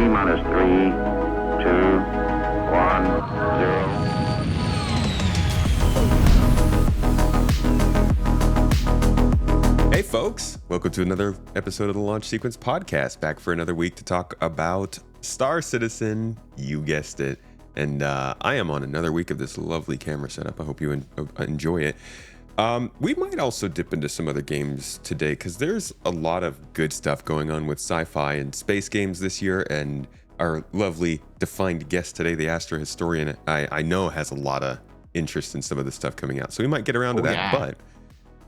T-minus 3, 2, 1, 0. Hey folks, welcome to another episode of the Launch Sequence Podcast. Back for another week to talk about Star Citizen, you guessed it. And I am on another week of this lovely camera setup. I hope you enjoy it. We might also dip into some other games today because there's a lot of good stuff going on with sci-fi and space games this year. And our lovely defined guest today, TheAstroHistorian, I know has a lot of interest in some of the stuff coming out. So we might get around to that. Yeah. But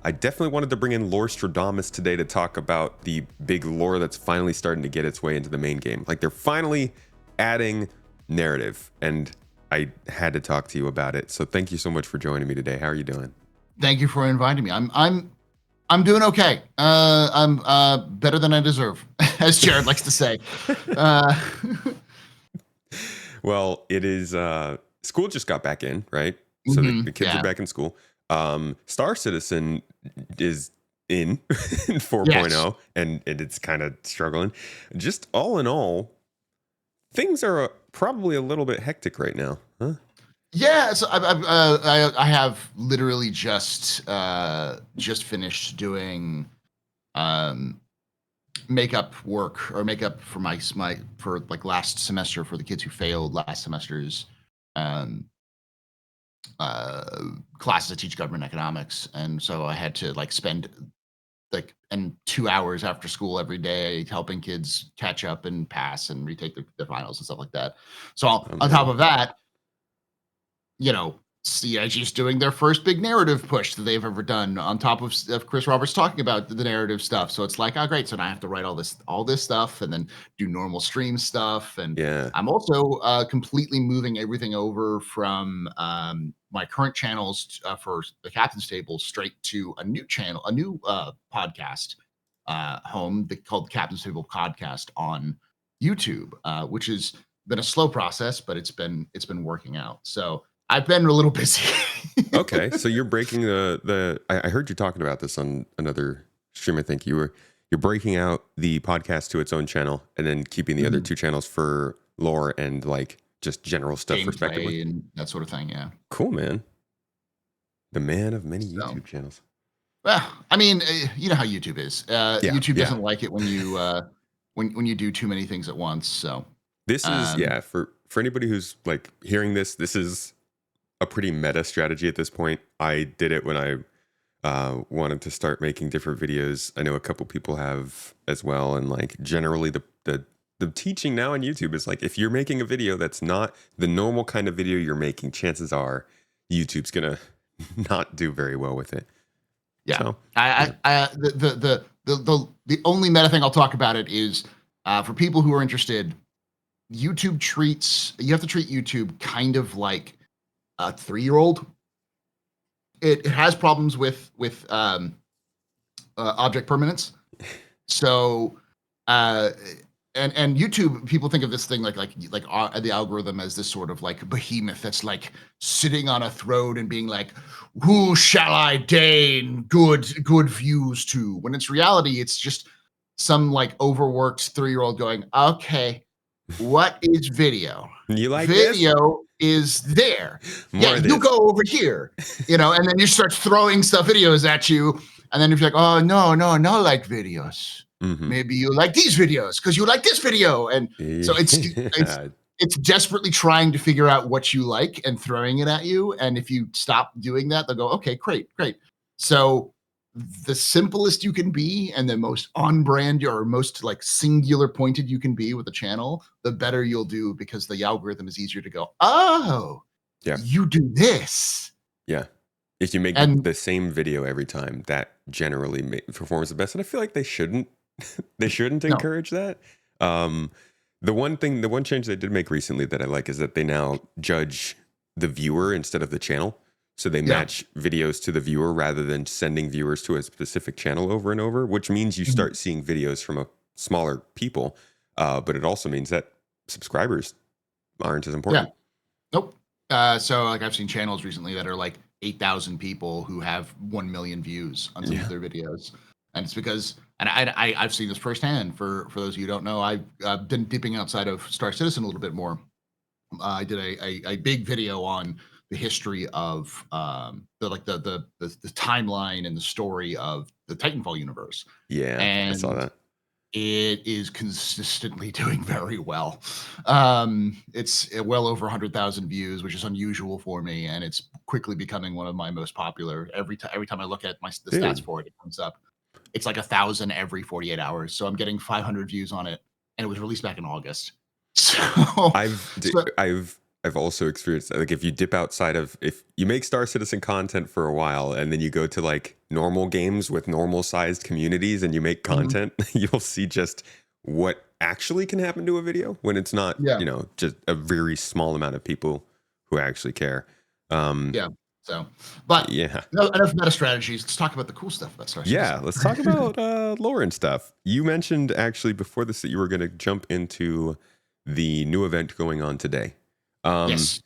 I definitely wanted to bring in Lorestradamus today to talk about the big lore that's finally starting to get its way into the main game. Like they're finally adding narrative, and I had to talk to you about it. So thank you so much for joining me today. How are you doing? Thank you for inviting me. I'm doing okay. I'm better than I deserve, as Jared likes to say. Well, it is school just got back in, right? So the kids are back in school. Star Citizen is in 4.0 Yes. and it's kind of struggling. Just all in all, things are probably a little bit hectic right now, huh? Yeah, so I have literally just finished doing makeup work or makeup for my for like last semester for the kids who failed last semester's classes. I teach government economics, and so I had to like spend 2 hours after school every day helping kids catch up and pass and retake their finals and stuff like that. So on top of that, CIG's doing their first big narrative push that they've ever done on top of Chris Roberts talking about the narrative stuff. So it's like, oh, great. So now I have to write all this stuff and then do normal stream stuff. And Yeah. I'm also completely moving everything over from my current channels for the Captain's Table straight to a new channel, a new podcast home called the Captain's Table Podcast on YouTube, which has been a slow process, but it's been working out. So I've been a little busy. Okay, so you're breaking I heard you talking about this on another stream. I think you're breaking out the podcast to its own channel and then keeping the other two channels for lore and like just general stuff Gameplay respectively. and that sort of thing. Yeah. Cool, man. The man of many YouTube channels. Well, I mean, you know how YouTube is. YouTube doesn't like it when you when you do too many things at once. So this is for anybody who's like hearing this is a pretty meta strategy at this point. I did it when I wanted to start making different videos. I know a couple people have as well, and like generally the teaching now on YouTube is like if you're making a video that's not the normal kind of video you're making, chances are YouTube's gonna not do very well with it. Yeah. So, the only meta thing I'll talk about it is for people who are interested, you have to treat YouTube kind of like a 3-year-old. It has problems with object permanence. So and YouTube, people think of this thing like the algorithm as this sort of like behemoth that's like sitting on a throne and being like, who shall I deign good views to? When it's reality, it's just some like overworked 3-year-old going, okay, what is video? you like Video is there. More of you this. go over here, and then you start throwing videos at you, and then you're like, oh no, like videos. Mm-hmm. Maybe you like these videos because you like this video, and so it's desperately trying to figure out what you like and throwing it at you. And if you stop doing that, they'll go, okay, great. So the simplest you can be and the most on brand or most like singular pointed you can be with a channel, the better you'll do, because the algorithm is easier to go, oh, yeah, you do this. Yeah. If you make the same video every time, that generally performs the best. And I feel like they shouldn't encourage that. The one change they did make recently that I like is that they now judge the viewer instead of the channel. So they match videos to the viewer rather than sending viewers to a specific channel over and over, which means you start seeing videos from a smaller people. But it also means that subscribers aren't as important. Yeah. Nope. So like I've seen channels recently that are like 8,000 people who have 1 million views on some of their videos. And it's because And I've seen this firsthand. For those of you who don't know, I've been dipping outside of Star Citizen a little bit more. I did a big video on the history of the timeline and the story of the Titanfall universe, Yeah, I saw and that. it is consistently doing very well. It's well over 100,000 views, which is unusual for me, and it's quickly becoming one of my most popular. Every time I look at the stats Dude, for it, it comes up. It's like 1,000 every 48 hours. So I'm getting 500 views on it, and it was released back in August. So, so I've also experienced that. Like if you dip outside of if you make Star Citizen content for a while and then you go to like normal games with normal sized communities and you make mhm, content, you'll see just what actually can happen to a video when it's not, yeah, just a very small amount of people who actually care. Um, yeah. So, but yeah. enough meta strategies. Let's talk about the cool stuff about Star Yeah, Citizen. let's talk about lore and stuff. You mentioned actually before this that you were going to jump into the new event going on today. Um, Yes.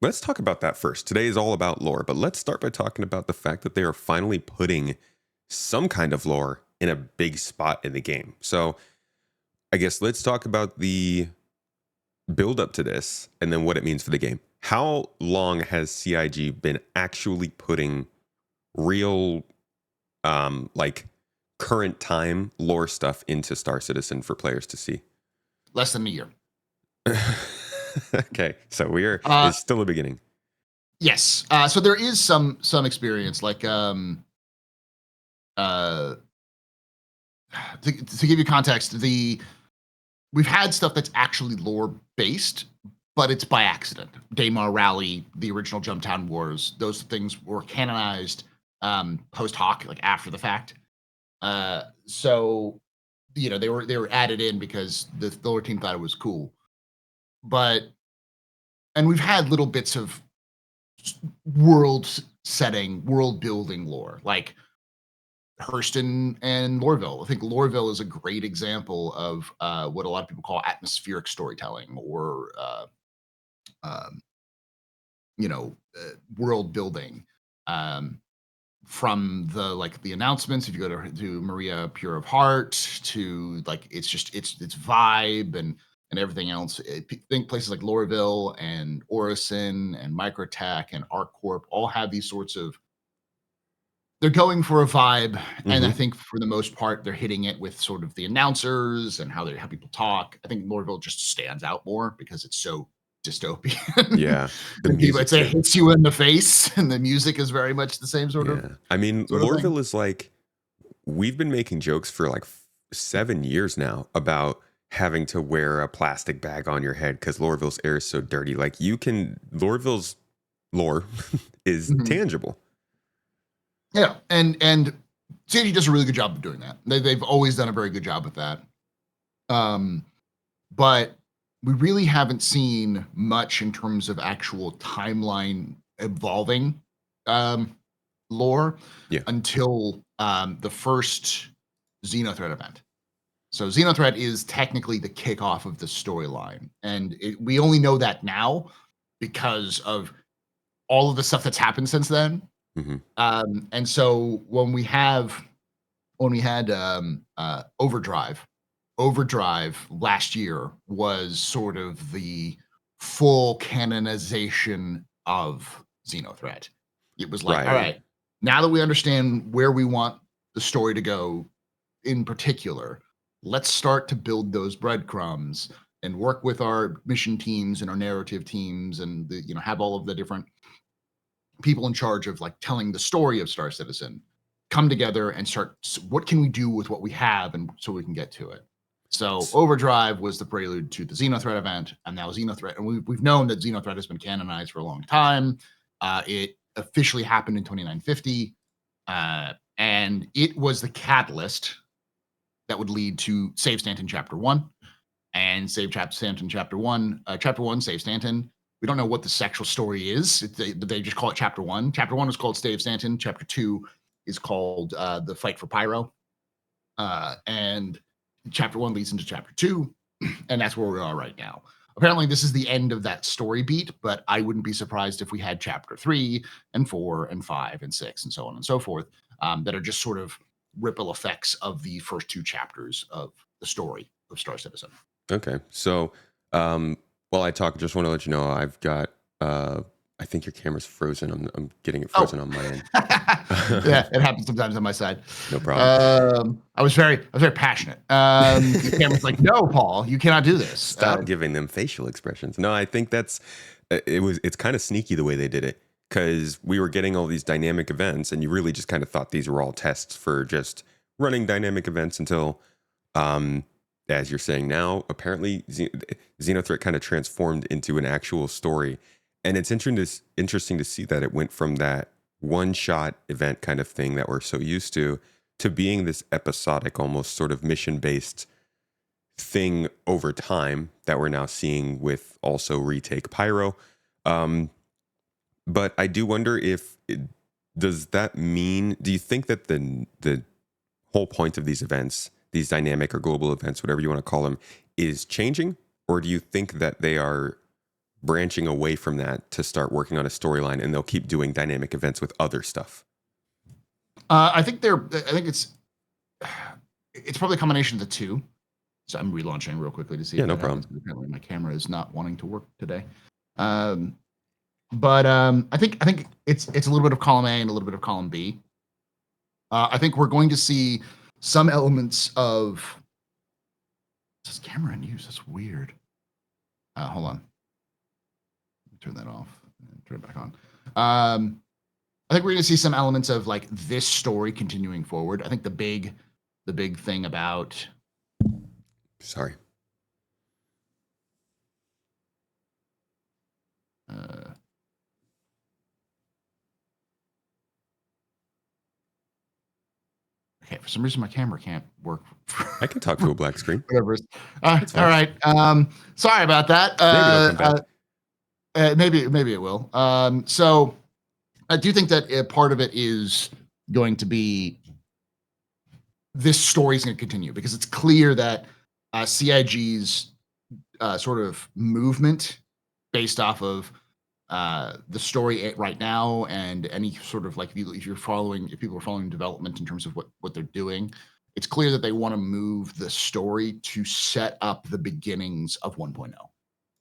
let's talk about that first. Today is all about lore, but let's start by talking about the fact that they are finally putting some kind of lore in a big spot in the game. So I guess let's talk about the build up to this and then what it means for the game. How long has CIG been actually putting real like current time lore stuff into Star Citizen for players to see? Less than a year. Okay, so Uh, it's still a beginning. yes. So there is some experience, like uh, to give you context, we've had stuff that's actually lore based, but it's by accident. Daymar Rally, the original Jumptown Wars, those things were canonized post hoc, like after the fact. So they were added in because the lore team thought it was cool. But and we've had little bits of world setting, world building lore, like Hurston and Lorville. I think Lorville is a great example of what a lot of people call atmospheric storytelling, or um, world building. Um, from the announcements, if you go to Maria Pure of Heart, to like it's vibe and everything else. Think places like Lorville and Orison and Microtech and ArcCorp all have these sorts of, they're going for a vibe, and I Hmm. think for the most part they're hitting it with sort of the announcers and how people talk. I think Lorville just stands out more because it's so dystopian. Yeah, the And people, music it too. hits you in the face, and the music is very much the same Yeah, I mean, sort of thing. Lorville is like we've been making jokes for like 7 years now about having to wear a plastic bag on your head because Lorville's air is so dirty. Like Lorville's lore is Mhm. tangible. Yeah, and Sandy does a really good job of doing that. They've always done a very good job with that. Um, but we really haven't seen much in terms of actual timeline evolving um, lore Yeah, until the first Xenothreat event. So Xenothreat is technically the kickoff of the storyline, and we only know that now because of all of the stuff that's happened since then. hmm, And so when we had Overdrive, Overdrive last year was sort of the full canonization of Xenothreat. It was like, all right. right, now that we understand where we want the story to go in particular, let's start to build those breadcrumbs and work with our mission teams and our narrative teams, and have all of the different people in charge of like telling the story of Star Citizen come together and start, what can we do with what we have, and so we can get to it. So S- Overdrive was the prelude to the Xenothreat event, and now Xenothreat, and we've known that Xenothreat has been canonized for a long time. It officially happened in 2950, and it was the catalyst that would lead to Save Stanton Chapter 1 and Stanton Chapter 1. Chapter 1, Save Stanton. We don't know what the sexual story is. They just call it Chapter 1. Chapter 1 is called Save Stanton. Chapter 2 is called The Fight for Pyro. And Chapter 1 leads into Chapter 2, and that's where we are right now. Apparently, this is the end of that story beat, but I wouldn't be surprised if we had Chapter 3 and 4 and 5 and 6 and so on and so forth, that are just sort of ripple effects of the first 2 chapters of the story of Star Citizen. Okay. So, while I talk, just want to let you know I've got. I think your camera's frozen. I'm getting it frozen on my end. Yeah, it happens sometimes on my side. No problem. I was very passionate. The camera's like, "No, Paul, you cannot do this." Stop giving them facial expressions. No, I think that's it's kind of sneaky the way they did it, because we were getting all these dynamic events, and you really just kind of thought these were all tests for just running dynamic events until, as you're saying now, apparently Xenothreat kind of transformed into an actual story. And it's interesting to see that it went from that one-shot event kind of thing that we're so used to being this episodic, almost sort of mission-based thing over time that we're now seeing with also Retake Pyro. But I do wonder if does that mean? Do you think that the whole point of these events, these dynamic or global events, whatever you want to call them, is changing, or do you think that they are branching away from that to start working on a storyline, and they'll keep doing dynamic events with other stuff? I think it's probably a combination of the two. So I'm relaunching real quickly to see. Yeah, if no that problem. happens. Apparently, my camera is not wanting to work today. I think it's a little bit of column A and a little bit of column B. I think we're going to see some elements of this camera in use. That's weird. Hold on. Turn that off and turn it back on. I think we're going to see some elements of like this story continuing forward. I think the big thing about. Sorry. Okay, for some reason my camera can't work. I can talk to a black screen. Whatever. All right. Sorry about that. Maybe it will. So I do think that part of it is going to be this story is going to continue, because it's clear that CIG's sort of movement based off of the story right now, and any sort of like if people are following development in terms of what they're doing, it's clear that they want to move the story to set up the beginnings of 1.0,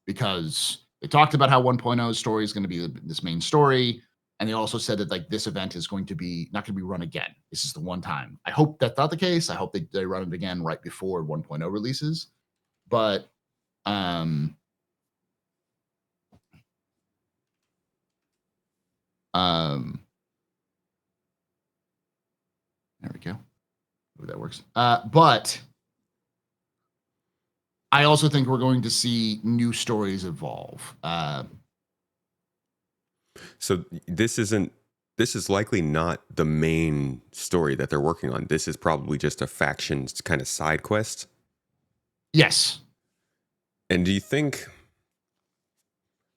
because they talked about how 1.0's story is going to be this main story. And they also said that like this event is going to be not going to be run again. This is the one time. I hope that's not the case. I hope they run it again right before 1.0 releases. But there we go. Ooh, that works. But I also think we're going to see new stories evolve. So this is likely not the main story that they're working on. This is probably just a faction kind of side quest. Yes. And do you think,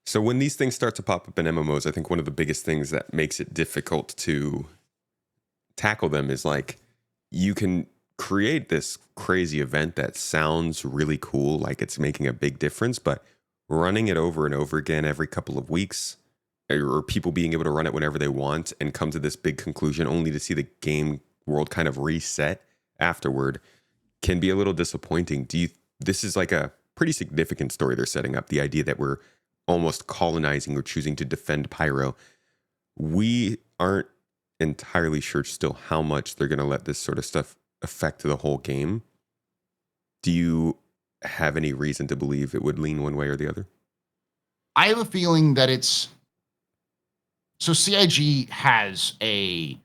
so when these things start to pop up in MMOs, I think one of the biggest things that makes it difficult to tackle them is like, you can create this crazy event that sounds really cool, like it's making a big difference, but running it over and over again every couple of weeks, or people being able to run it whenever they want and come to this big conclusion only to see the game world kind of reset afterward, can be a little disappointing. This is like a pretty significant story they're setting up, the idea that we're almost colonizing or choosing to defend Pyro. We aren't entirely sure still how much they're going to let this sort of stuff affect the whole game. Do you have any reason to believe it would lean one way or the other? I have a feeling that it's... So CIG has a...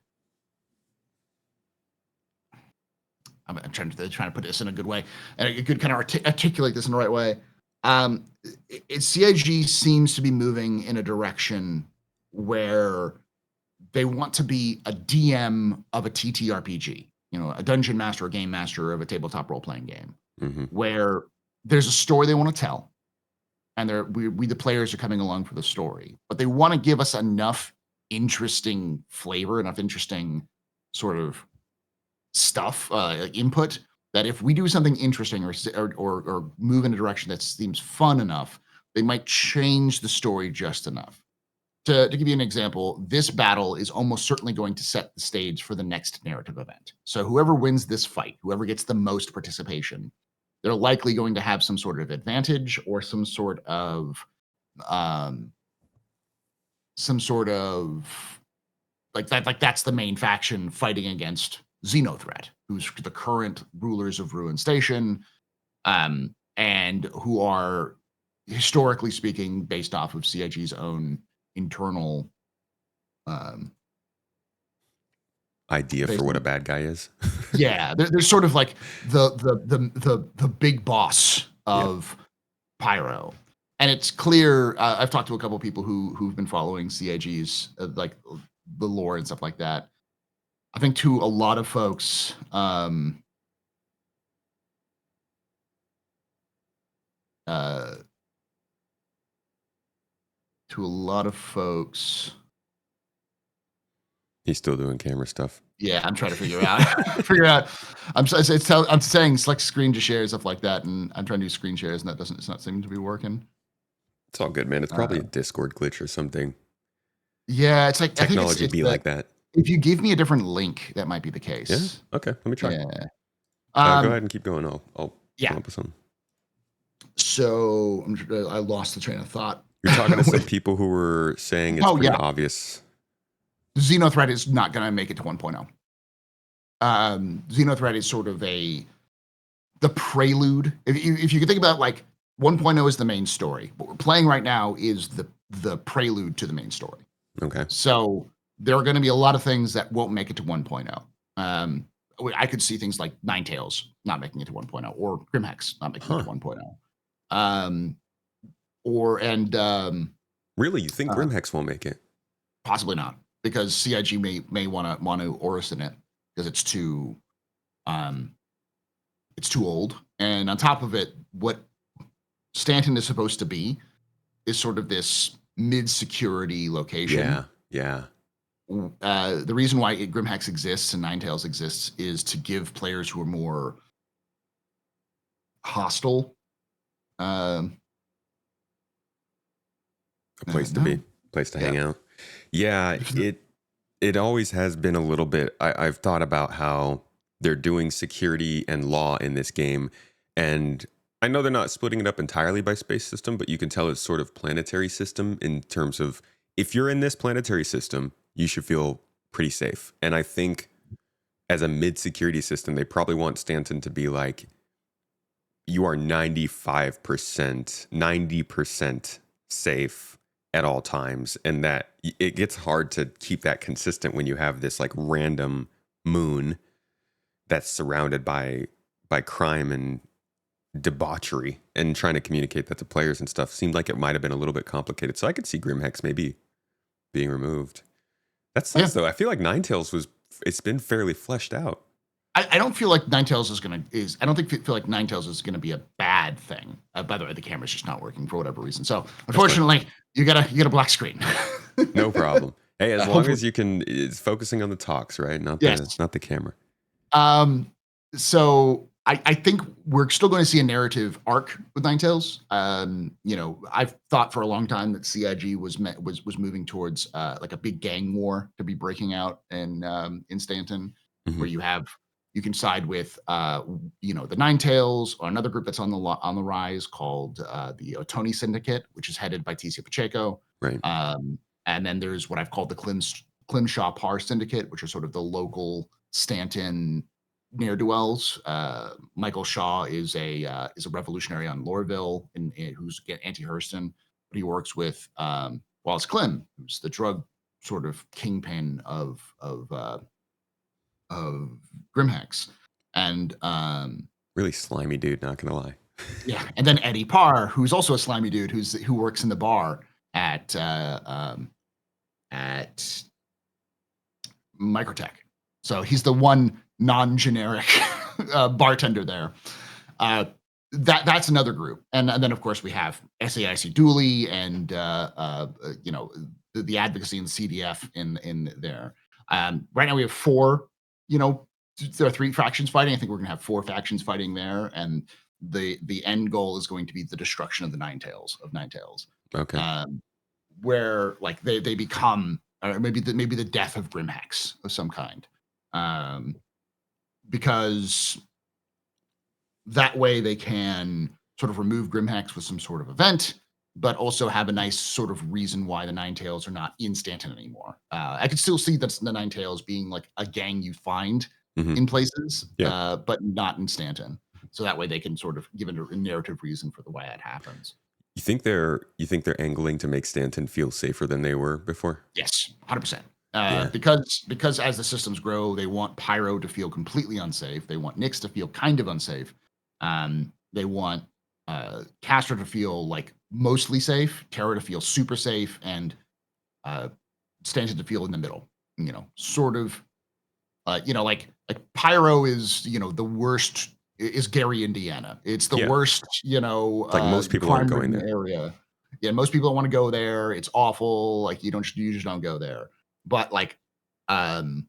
I'm trying to put this in a good way, and a good kind of articulate this in the right way. CIG seems to be moving in a direction where they want to be a DM of a TTRPG, a dungeon master, a game master of a tabletop role-playing game, where there's a story they want to tell, and we the players are coming along for the story, but they want to give us enough interesting flavor, enough interesting sort of stuff, input, that if we do something interesting or move in a direction that seems fun enough, they might change the story just enough. to give you an example, this battle is almost certainly going to set the stage for the next narrative event. So whoever wins this fight, whoever gets the most participation, they're likely going to have some sort of advantage or um, some sort of like that. Like that's the main faction fighting against Xenothreat, who's the current rulers of Ruin Station, and who are historically speaking based off of CIG's own internal um, Idea for based what a on, bad guy is. yeah, there's sort of like the big boss Yeah. of Pyro, and it's clear. I've talked to a couple of people who've been following CIG's like the lore and stuff like that. I think to a lot of folks, uh, to a lot of folks. He's still doing camera stuff. Yeah, I'm trying to figure out figure out. I'm saying select screen to share stuff like that, and I'm trying to do screen shares, and it's not seeming to be working. It's all good, man. It's probably a Discord glitch or something. Yeah, it's like I think Technology it's be like that. if you give me a different link, that might be the Yeah. case. Okay. Let me try. Yeah. Go ahead and keep going. I'll Yeah. come up with something. So I lost the train of thought. You're talking to some people who were saying it's pretty obvious. Xenothreat is not going to make it to 1.0. Xenothreat is sort of the prelude. If you can think about like 1.0 is the main story. What we're playing right now is the prelude to the main story. Okay. So there are going to be a lot of things that won't make it to 1.0. I could see things like Ninetales not making it to 1.0, or Grimhex not making it to 1.0. Really, you think Grimhex won't make it? Possibly not, because CIG may want to Orison it because it's too old. And on top of it, what Stanton is supposed to be is sort of this mid-security location. Yeah. The reason why Grimhex exists and Ninetales exists is to give players who are more hostile a place to be, place to hang out. Yeah, it always has been a little bit. I've thought about how they're doing security and law in this game, and I know they're not splitting it up entirely by space system, but you can tell it's sort of planetary system in terms of if you're in this planetary system, you should feel pretty safe. And I think as a mid-security system, they probably want Stanton to be like, you are 95%, 90% safe at all times. And that it gets hard to keep that consistent when you have this like random moon that's surrounded by crime and debauchery, and trying to communicate that to players and stuff seemed like it might have been a little bit complicated. So I could see Grimhex maybe being removed. That sucks though. I feel like Ninetales it's been fairly fleshed out. I don't feel like Ninetales I don't feel like Ninetales is gonna be a bad thing. By the way, the camera's just not working for whatever reason. So unfortunately, you get a black screen. No problem. Hey, as long as you can, it's focusing on the talks, right? Not the camera. So I think we're still going to see a narrative arc with Ninetales. I've thought for a long time that CIG was moving towards like a big gang war to be breaking out in Stanton, where you can side with the Ninetales, or another group that's on the rise called the Otoni Syndicate, which is headed by Ticia Pacheco. Right. And then there's what I've called the Climshaw Par Syndicate, which are sort of the local Stanton ne'er-do-wells. Michael Shaw is a revolutionary on Loreville, who's anti-Hurston, but he works with Wallace Klim, who's the drug sort of kingpin of Grimhex, and really slimy dude, not gonna lie. Yeah, and then Eddie Parr, who's also a slimy dude, who works in the bar at Microtech. So he's the one non-generic bartender there. That's another group, and then of course we have SAIC Dooley and the advocacy and CDF in there. Right now we have 4. There are 3 factions fighting. I think we're going to have 4 factions fighting there, and the end goal is going to be the destruction of the Ninetales. Okay. where like they become, or maybe the death of Grimhex of some kind, because that way they can sort of remove Grimhex with some sort of event, but also have a nice sort of reason why the Nine Tails are not in Stanton anymore. I could still see the Nine Tails being like a gang you find Hmm. in places, Yeah. but not in Stanton. So that way they can sort of give it a narrative reason for the way it happens. You think they're angling to make Stanton feel safer than they were before? Yes, 100%. Yeah. Because as the systems grow, they want Pyro to feel completely unsafe. They want Nyx to feel kind of unsafe. They want Castro to feel like mostly safe, Terra to feel super safe, and uh, Stanton to feel in the middle. Sort of. Like Pyro is the worst. Is Gary, Indiana? It's the Yeah. worst. It's like most people aren't going Crime-ridden there. area. Yeah, most people don't want to go there. It's awful. Like you just don't go there. But like, um,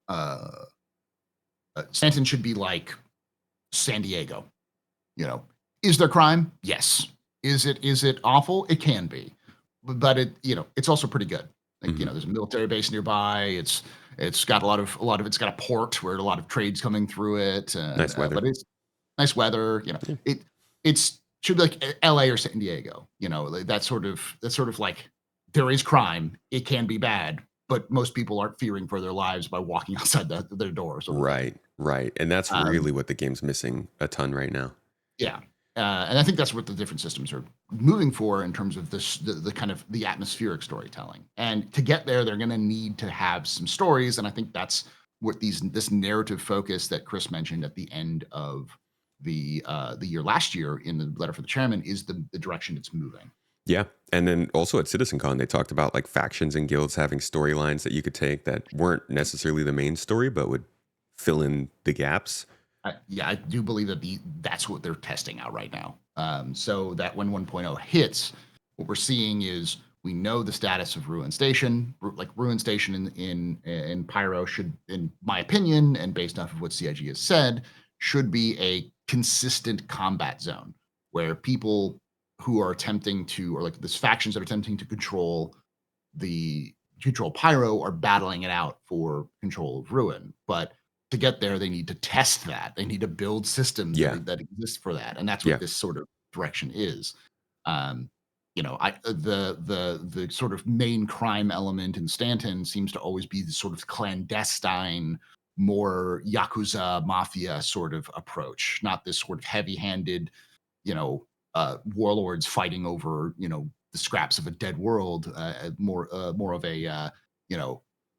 uh, Stanton should be like San Diego. You know, is there crime? Yes. Is it awful? It can be, but it's also pretty good. Like Hmm. there's a military base nearby. It's got it's got a port where a lot of trades coming through it, and Nice weather. but it's nice weather. Yeah. It's should be like L.A. or San Diego. Like that's sort of like there is crime. It can be bad, but most people aren't fearing for their lives by walking outside their door, sort of thing. Right. Right. And that's Um, really what the game's missing a ton right now. Yeah. And I think that's what the different systems are moving for in terms of the kind of the atmospheric storytelling. And to get there, they're going to need to have some stories. And I think that's what this narrative focus that Chris mentioned at the end of the year last year in the letter for the chairman is the direction it's moving. Yeah. And then also at CitizenCon, they talked about like factions and guilds having storylines that you could take that weren't necessarily the main story, but would fill in the gaps. Yeah, I do believe that that's what they're testing out right now. So that when 1.0 hits, what we're seeing is we know the status of Ruin Station. Like Ruin Station in Pyro should, in my opinion, and based off of what CIG has said, should be a consistent combat zone where people who are attempting to, or like these factions that are attempting to control Pyro are battling it out for control of Ruin. But to get there, they need to test that. They need to build systems Yeah. that exist for that, and that's Yeah. what this sort of direction is. Um, the sort of main crime element in Stanton seems to always be the sort of clandestine, more yakuza mafia sort of approach, not this sort of heavy-handed, warlords fighting over the scraps of a dead world. More of a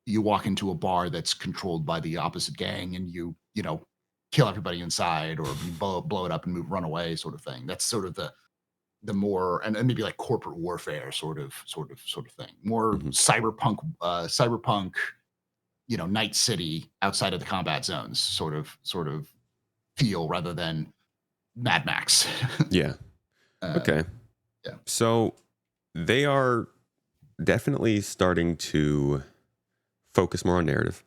you walk into a bar that's controlled by the opposite gang and you kill everybody inside, or you blow it up and run away, sort of thing. That's sort of the more, and maybe like corporate warfare sort of thing. More Hmm. cyberpunk, Night City outside of the combat zones sort of feel, rather than Mad Max. Yeah. um, Okay. yeah. So they are definitely starting to focus more on narrative.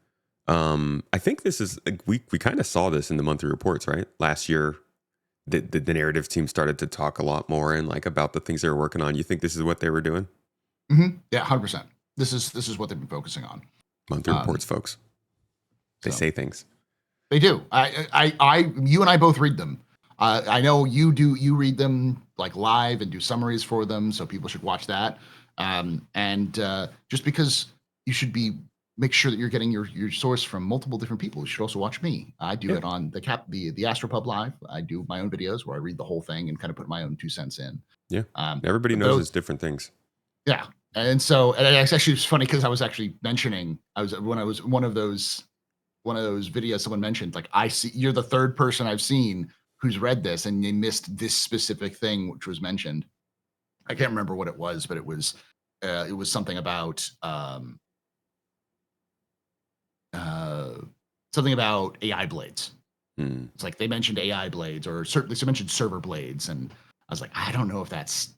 I think this is like, we kind of saw this in the monthly reports, right? Last year, the narrative team started to talk a lot more and like about the things they were working on. You think this is what they were doing? Yeah, 100%. This is what they've been focusing on. Monthly Um, reports, folks. They so say things. they do. You and I both read them. I know you do. You read them like live and do summaries for them, so people should watch that. And just because you should make sure that you're getting your source from multiple different people, you should also watch me. I do Yeah. it on the Astropub Live. I do my own videos where I read the whole thing and kind of put my own 2 cents in. Yeah. Um, Everybody but knows those it's different things. Yeah. And so, and it's actually funny because I was actually mentioning, when I was one of those videos, someone mentioned, like, I see you're the third person I've seen who's read this and they missed this specific thing, which was mentioned. I can't remember what it was, but it was something about, uh, something about AI blades. Hmm. It's like they mentioned AI blades, or they mentioned server blades. And I was like, I don't know if that's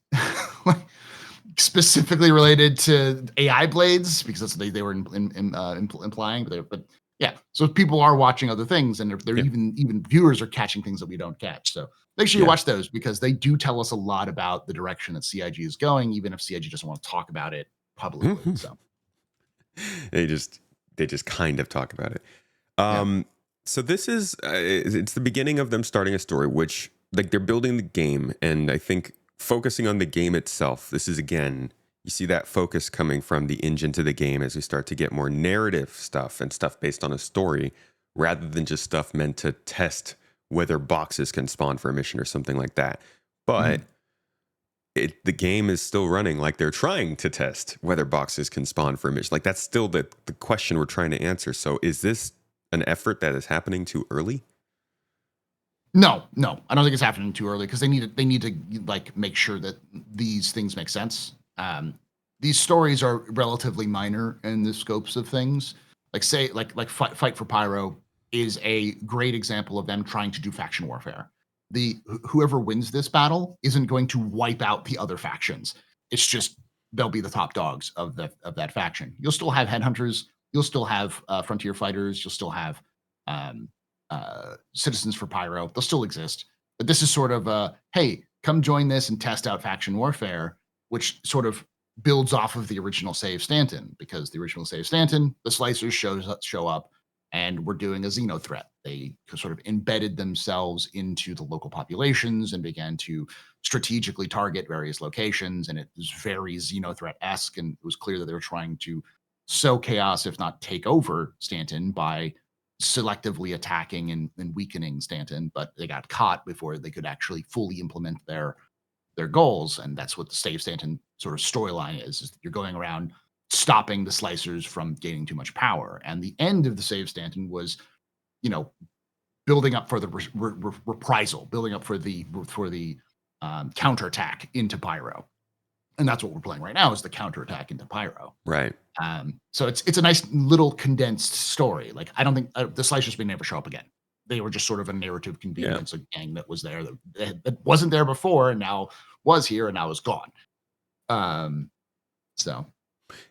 specifically related to AI blades, because that's what they were implying, but Yeah. So people are watching other things, and they're Yeah. even viewers are catching things that we don't catch. So make sure you Yeah. watch those because they do tell us a lot about the direction that CIG is going, even if CIG doesn't want to talk about it publicly. So they just kind of talk about it. yeah. So this is it's the beginning of them starting a story, which like they're building the game, and I think focusing on the game itself. This is again, you see that focus coming from the engine to the game as we start to get more narrative stuff and stuff based on a story, rather than just stuff meant to test whether boxes can spawn for a mission or something like that. But Mhm. the game is still running like they're trying to test whether boxes can spawn for a mission. Like that's still the question we're trying to answer. So is this an effort that is happening too early? No, no, I don't think it's happening too early because they need to like make sure that these things make sense. These stories are relatively minor in the scopes of things. Like say like Fight for Pyro is a great example of them trying to do faction warfare. Whoever wins this battle isn't going to wipe out the other factions. It's just they'll be the top dogs of that faction. You'll still have headhunters. You'll still have frontier fighters. You'll still have um, Citizens for Pyro. They'll still exist, but this is sort of a hey, come join this and test out faction warfare, which sort of builds off of the original Save Stanton because the original Save Stanton, the slicers show up, and we're doing a Xeno threat. They sort of embedded themselves into the local populations and began to strategically target various locations, and it was very Xeno threat esque, and it was clear that they were trying to sow chaos, if not take over Stanton by selectively attacking and weakening Stanton, but they got caught before they could actually fully implement their goals. And that's what the Save Stanton sort of storyline is you're going around stopping the slicers from gaining too much power. And the end of the Save Stanton was, you know, building up for the reprisal, building up for the counterattack into Pyro. And that's what we're playing right now is the counterattack into Pyro. Right. So it's a nice little condensed story. Like I don't think the slicers may never show up again. They were just sort of a narrative Yeah. convenience, a gang that was there that wasn't there before and now was here and now is gone. So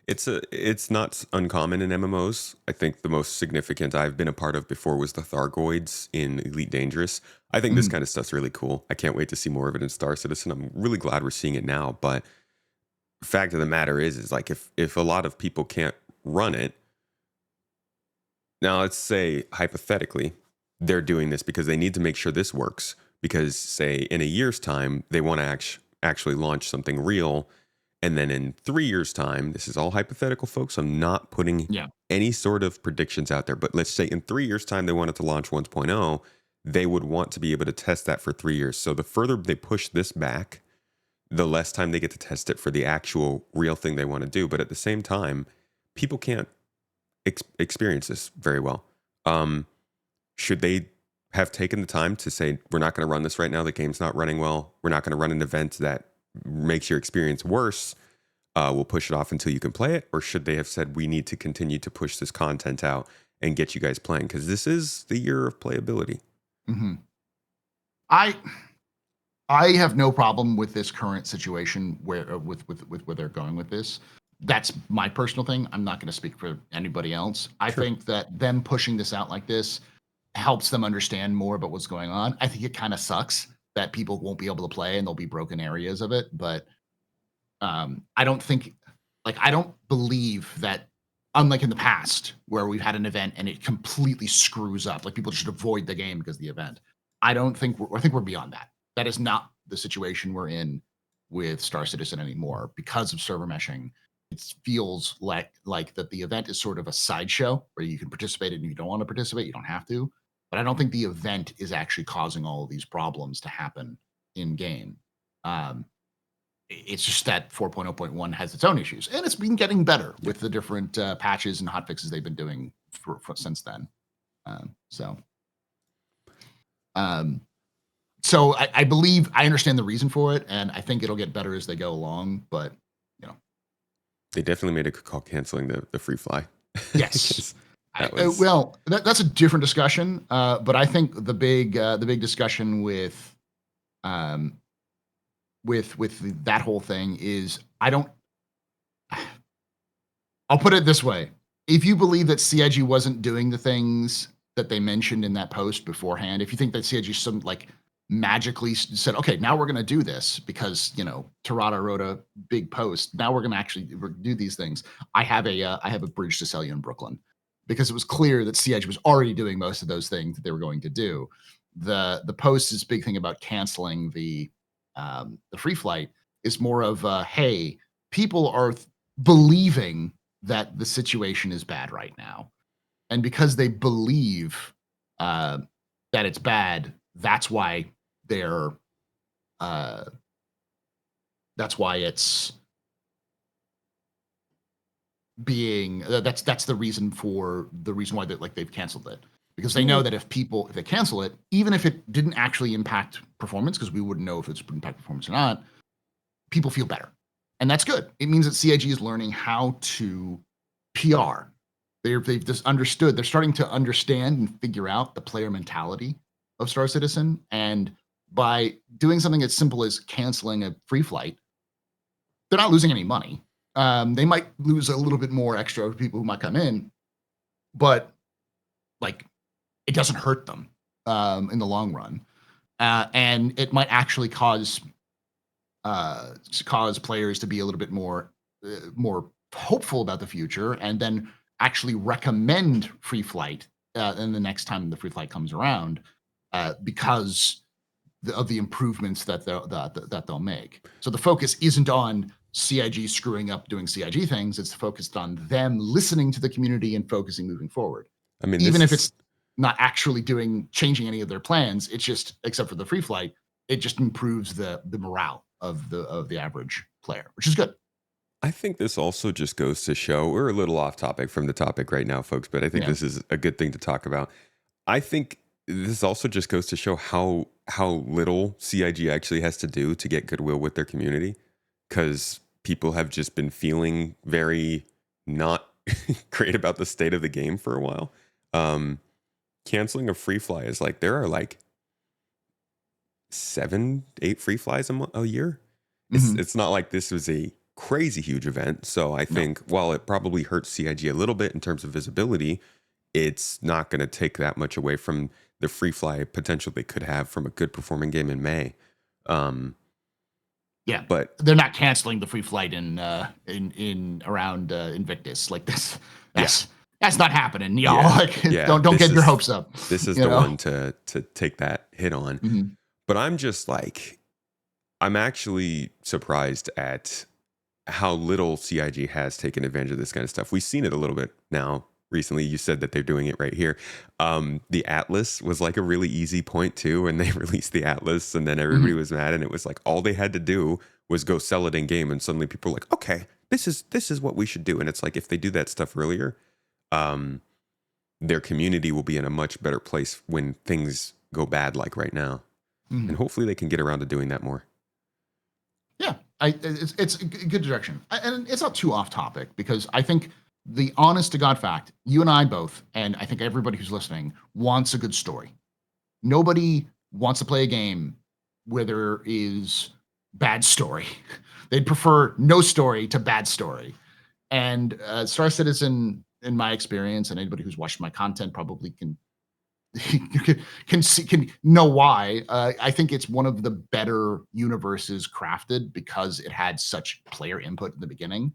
It's not uncommon in MMOs. I think the most significant I've been a part of before was the Thargoids in Elite Dangerous. I think this mhm, kind of stuff's really cool. I can't wait to see more of it in Star Citizen. I'm really glad we're seeing it now. But fact of the matter is like if a lot of people can't run it, now let's say hypothetically they're doing this because they need to make sure this works. Because say in a year's time they want to actually launch something real. And then in 3 years' time, this is all hypothetical, folks. I'm not putting yeah. any sort of predictions out there. But let's say in 3 years' time, they wanted to launch 1.0, they would want to be able to test that for 3 years. So the further they push this back, the less time they get to test it for the actual real thing they want to do. But at the same time, people can't experience this very well. Um, should they have taken the time to say, we're not going to run this right now? The game's not running well. We're not going to run an event that makes your experience worse. We'll push it off until you can play it? Or should they have said, we need to continue to push this content out and get you guys playing? Because this is the year of playability. hmm I I have no problem with this current situation where with where they're going with this. That's my personal thing. I'm not going to speak for anybody else. I Sure. think that them pushing this out like this helps them understand more about what's going on. I think it kind of sucks that people won't be able to play and there'll be broken areas of it, but I don't think I don't believe that unlike in the past where we've had an event and it completely screws up, like people just avoid the game because of the event. I think we're beyond that. That is not the situation we're in with Star Citizen anymore because of server meshing. It feels like that the event is sort of a sideshow where you can participate and you don't want to participate, you don't have to. But I don't think the event is actually causing all of these problems to happen in game. Um, it's just that 4.0.1 has its own issues, and it's been getting better Yep. with the different patches and hotfixes they've been doing since then. Um, so, um, I believe I understand the reason for it, and I think it'll get better as they go along. But you know, They definitely made a good call canceling the free fly. yes, 'Cause that was, well, that's a different discussion. But I think the big discussion um, with that whole thing is I don't. I'll put it this way. if you believe that CIG wasn't doing the things that they mentioned in that post beforehand, if you think that CIG some like magically said, okay, now we're going to do this because Terada wrote a big post. Now we're going to actually do these things. I have a bridge to sell you in Brooklyn, because it was clear that CIG was already doing most of those things that they were going to do. The post is big thing about canceling the free flight is more of hey, people are believing that the situation is bad right now, and because they believe that it's bad, that's why they're that's why it's being that's the reason why they've canceled it, because they know that if they cancel it, even if it didn't actually impact performance, because we wouldn't know if it's impact performance or not, people feel better, and that's good. It means that CIG is learning how to PR. They've just understood. They're starting to understand and figure out the player mentality of Star Citizen, and by doing something as simple as canceling a free flight, they're not losing any money. They might lose a little bit more extra people who might come in, but like it doesn't hurt them in the long run, and it might actually cause players to be a little bit more hopeful about the future, and then actually recommend free flight and the next time the free flight comes around, because of the improvements that they'll make. So the focus isn't on CIG screwing up doing CIG things. It's focused on them listening to the community and focusing moving forward. I mean, even if it's not actually changing any of their plans, it's just, except for the free flight, it just improves the morale of the average player, which is good. I think this also just goes to show, we're a little off topic from the topic right now, folks, but I think this is a good thing to talk about. I think this also just goes to show how little CIG actually has to do to get goodwill with their community, because people have just been feeling very not great about the state of the game for a while. Canceling a free fly is like, there are like 7-8 free flies a year. It's not like this was a crazy huge event. So I think while it probably hurts CIG a little bit in terms of visibility, it's not going to take that much away from the free fly potential they could have from a good performing game in May. But they're not canceling the free flight in around Invictus like this. That's not happening, y'all. Don't get your hopes up. This is the one to take that hit on. But I'm just like, I'm actually surprised at how little CIG has taken advantage of this kind of stuff. We've seen it a little bit now recently. You said that they're doing it right here. The Atlas was like a really easy point too, and they released the Atlas, and then everybody was mad, and it was like all they had to do was go sell it in game, and suddenly people were like, okay, this is what we should do. And it's like, if they do that stuff earlier, their community will be in a much better place when things go bad like right now. And hopefully they can get around to doing that more. Yeah, it's a good direction. And it's not too off topic, because I think the honest to God fact, you and I both, and I think everybody who's listening, wants a good story. Nobody wants to play a game where there is bad story. They'd prefer no story to bad story. And Star Citizen, in my experience, and anybody who's watched my content probably can know why. I think it's one of the better universes crafted, because it had such player input in the beginning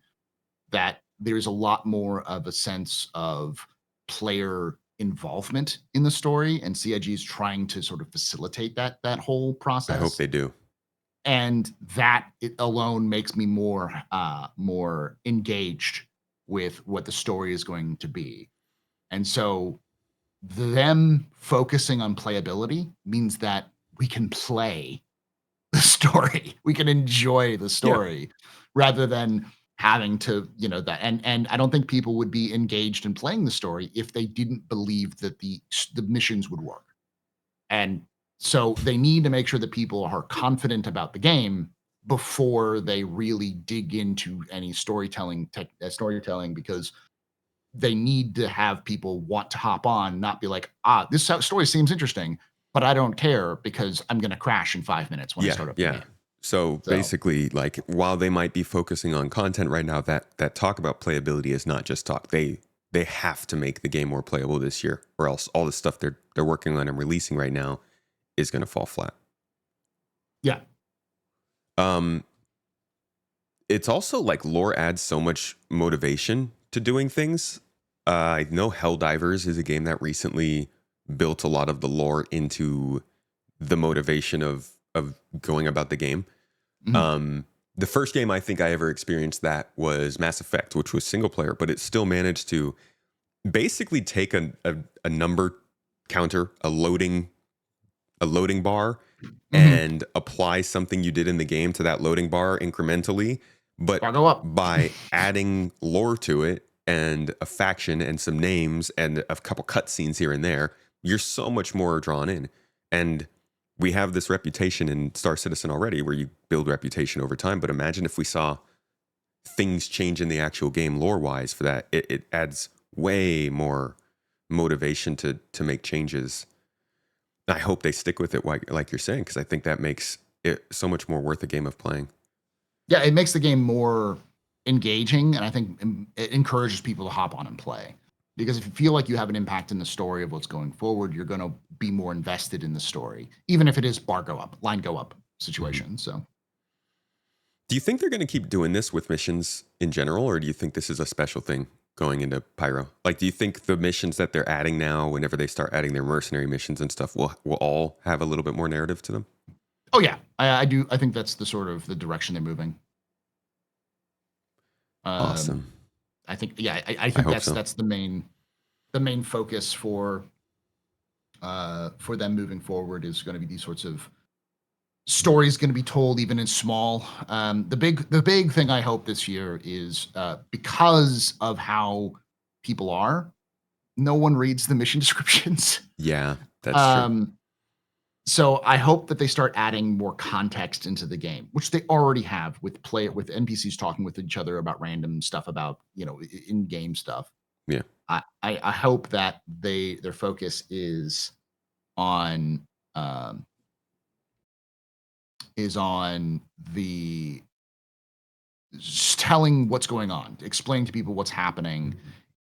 that there's a lot more of a sense of player involvement in the story, and CIG is trying to sort of facilitate that whole process. I hope they do. And that it alone makes me more engaged with what the story is going to be. And so them focusing on playability means that we can play the story. We can enjoy the story rather than having to, that. And I don't think people would be engaged in playing the story if they didn't believe that the missions would work. And so they need to make sure that people are confident about the game before they really dig into any storytelling, because they need to have people want to hop on, not be like, this story seems interesting, but I don't care because I'm going to crash in 5 minutes when I start up the game. So basically, like, while they might be focusing on content right now, that talk about playability is not just talk. They they have to make the game more playable this year, or else all the stuff they're working on and releasing right now is going to fall flat. Yeah. It's also like lore adds so much motivation to doing things. I know Helldivers is a game that recently built a lot of the lore into the motivation of going about the game. Mhm. The first game I think I ever experienced that was Mass Effect, which was single player, but it still managed to basically take a number counter, a loading bar, Mhm. and apply something you did in the game to that loading bar incrementally, but I'll go up. by adding lore to it and a faction and some names and a couple cutscenes here and there, you're so much more drawn in. And we have this reputation in Star Citizen already where you build reputation over time. But imagine if we saw things change in the actual game lore wise for that. It adds way more motivation to make changes. I hope they stick with it, like you're saying, because I think that makes it so much more worth a game of playing. Yeah, it makes the game more engaging, and I think it encourages people to hop on and play. Because if you feel like you have an impact in the story of what's going forward, you're going to be more invested in the story, even if it is bar go up, line go up Mhm. situation. So, Do you think they're going to keep doing this with missions in general, or do you think this is a special thing going into Pyro? Like, do you think the missions that they're adding now, whenever they start adding their mercenary missions and stuff, will all have a little bit more narrative to them? oh yeah, I do. I think that's the sort of the direction they're moving. Um, Awesome. I think yeah, I I think hope so. that's the main focus for them moving forward is going to be these sorts of stories going to be told even in small. The big thing I hope this year is because of how people are, no one reads the mission descriptions. Yeah, that's true. um, so I hope that they start adding more context into the game, which they already have with NPCs talking with each other about random stuff about in game stuff. Yeah. I hope that their focus on um, is on the telling what's going on, explain to people what's happening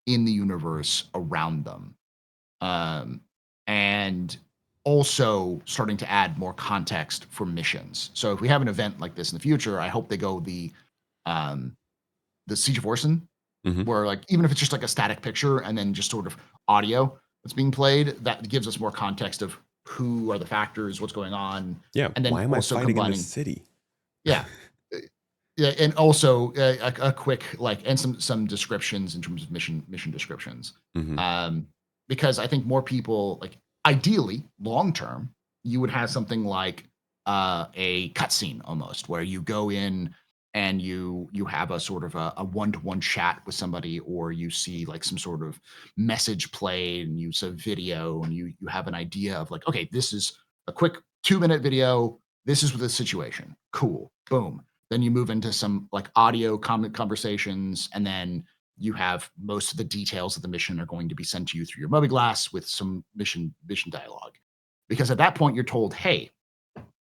in the universe around them, um, and also starting to add more context for missions. So if we have an event like this in the future, I hope they go um, the Siege of Orson, Hmm. where like even if it's just like a static picture and then just sort of audio that's being played, that gives us more context of who are the factors, what's going on, Yeah. and then Why am I also fighting in this combining, city? yeah, yeah, and also a quick like and some descriptions in terms of mission descriptions, Hmm. um, because I think more people like ideally long term you would have something like a cutscene almost where you go in and you have a sort of a one-to-one chat with somebody, or you see like some sort of message played and you see a video and you have an idea of like, okay, this is a quick 2-minute video, this is the situation, cool, boom. Then you move into some like audio comment conversations, and then you have most of the details of the mission are going to be sent to you through your mobiGlass with some mission dialogue. Because at that point you're told, hey,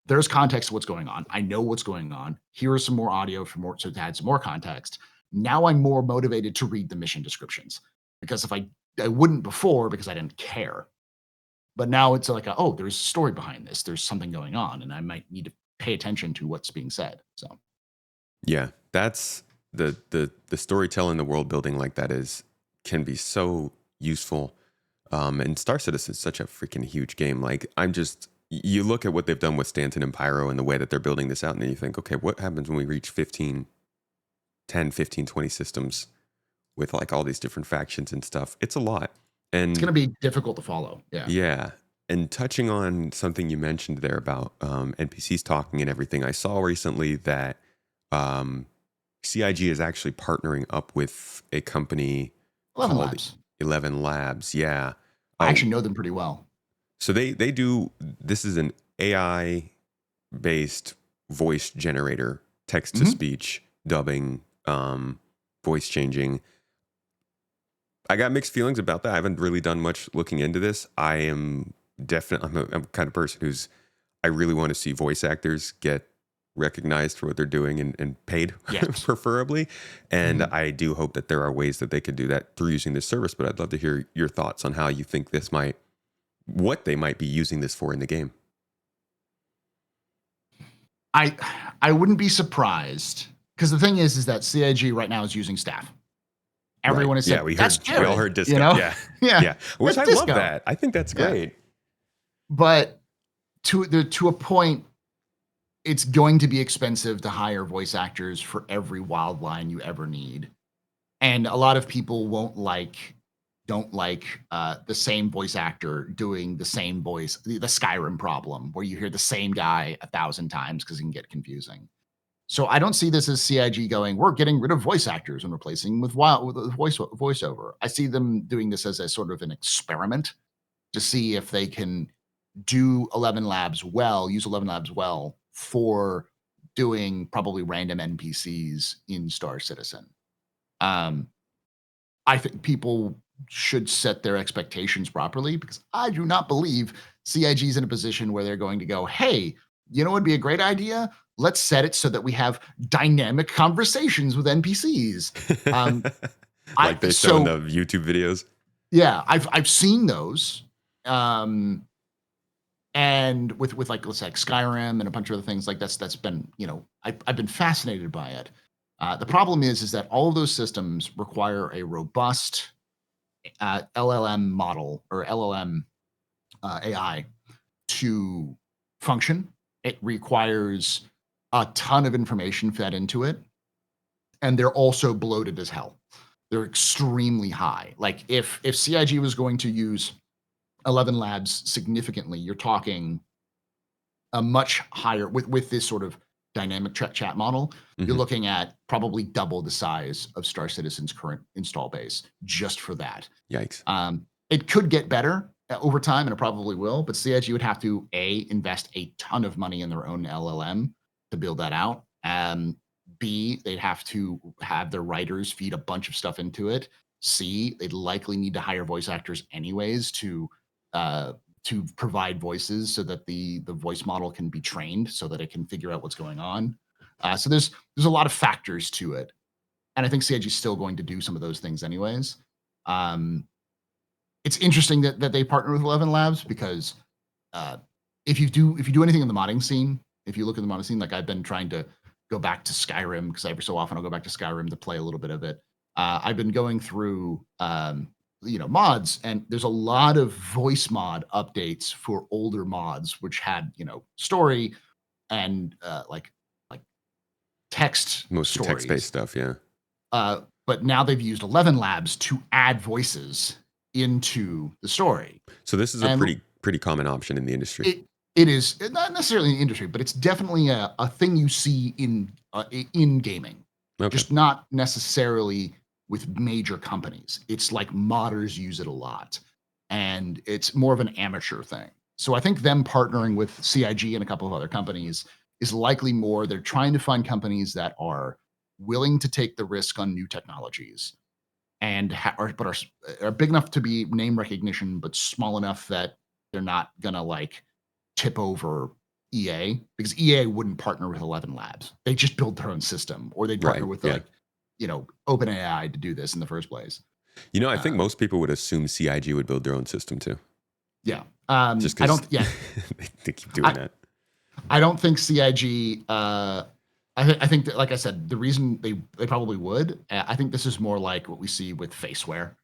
there's context to what's going on. I know what's going on. Here is some more audio for more to add some more context. Now I'm more motivated to read the mission descriptions. Because if I wouldn't before because I didn't care. But now it's like oh, there's a story behind this. There's something going on, and I might need to pay attention to what's being said. So Yeah, that's the storytelling, the world building like that is can be so useful. And Star Citizen is such a freaking huge game. Like you look at what they've done with Stanton and Pyro and the way that they're building this out, and then you think, okay, what happens when we reach 15, 10, 15, 20 systems with like all these different factions and stuff? It's a lot. it's going And to be difficult to follow. Yeah. yeah. And touching on something you mentioned there about NPCs talking and everything, I saw recently that um, CIG is actually partnering up with a company 11 called Labs. 11 Labs. Yeah. I Oh, actually know them pretty well. so they do this is an AI based voice generator, text to Mhm. speech, dubbing, voice changing. I got mixed feelings about that. I haven't really done much looking into this. I am definitely I'm a kind of person who's I really want to see voice actors get recognized for what they're doing and paid Yes. preferably. And Mhm. I do hope that there are ways that they could do that through using this service. But I'd love to hear your thoughts on how you think what they might be using this for in the game. I I wouldn't be surprised, because the thing is that CIG right now is using staff. Right. Everyone has Yeah, said, "That's we all Jared," heard you disco. know? Yeah. Yeah, Yeah. Which "That's I love Disco." that. I think that's Yeah. great. But to a point, it's going to be expensive to hire voice actors for every wild line you ever need. And a lot of people don't like the same voice actor doing the same voice, the Skyrim problem, where you hear the same guy 1,000 times because it can get confusing. So I don't see this as CIG going, we're getting rid of voice actors and replacing with voiceover. I see them doing this as a sort of an experiment to see if they can do 11 Labs well, use 11 Labs well for doing probably random NPCs in Star Citizen. Um, I think people should set their expectations properly, because I do not believe CIG is in a position where they're going to go, hey, you know what would be a great idea? Let's set it so that we have dynamic conversations with NPCs. Um, I Like they show in so the YouTube videos. yeah, I've seen those. Um, and with like, let's say like Skyrim and a bunch of other things, like that's been, I've been fascinated by it. The problem is that all of those systems require a robust LLM model or LLM AI to function. It requires a ton of information fed into it, and they're also bloated as hell. They're extremely high. Like if CIG was going to use 11 Labs significantly, you're talking a much higher with this sort of dynamic chat model. You're Mhm. looking at probably double the size of Star Citizen's current install base just for that. Yikes. It could get better over time, and it probably will. But CIG would have to invest a ton of money in their own LLM to build that out. B, they'd have to have their writers feed a bunch of stuff into it. C, they'd likely need to hire voice actors anyways uh, to provide voices so that the voice model can be trained so that it can figure out what's going on. So there's a lot of factors to it, and I think CIG is still going to do some of those things anyways. Um, it's interesting that they partner with 11 Labs, because uh, if you do anything in the modding scene, if you look at the modding scene, like I've been trying to go back to Skyrim, because every so often I'll go back to Skyrim to play a little bit of it. I've been going through mods, and there's a lot of voice mod updates for older mods, which had story and like text Mostly text-based stories. stuff, yeah. But now they've used 11 Labs to add voices into the story. So this is a And pretty common option in the industry. it is not necessarily in the industry, but it's definitely a thing you see in gaming, Okay. just not necessarily with major companies. It's like modders use it a lot, and it's more of an amateur thing. So I think them partnering with CIG and a couple of other companies is likely more. They're trying to find companies that are willing to take the risk on new technologies, and are big enough to be name recognition, but small enough that they're not gonna like tip over EA, because EA wouldn't partner with 11 Labs. They just build their own system, or they'd partner Right. with Yeah. OpenAI to do this in the first place. I think Um, most people would assume CIG would build their own system too. yeah. Just I because don't. Yeah. they keep doing I, that. I don't think CIG. I think that, like I said, the reason they probably would. I think this is more like what we see with Faceware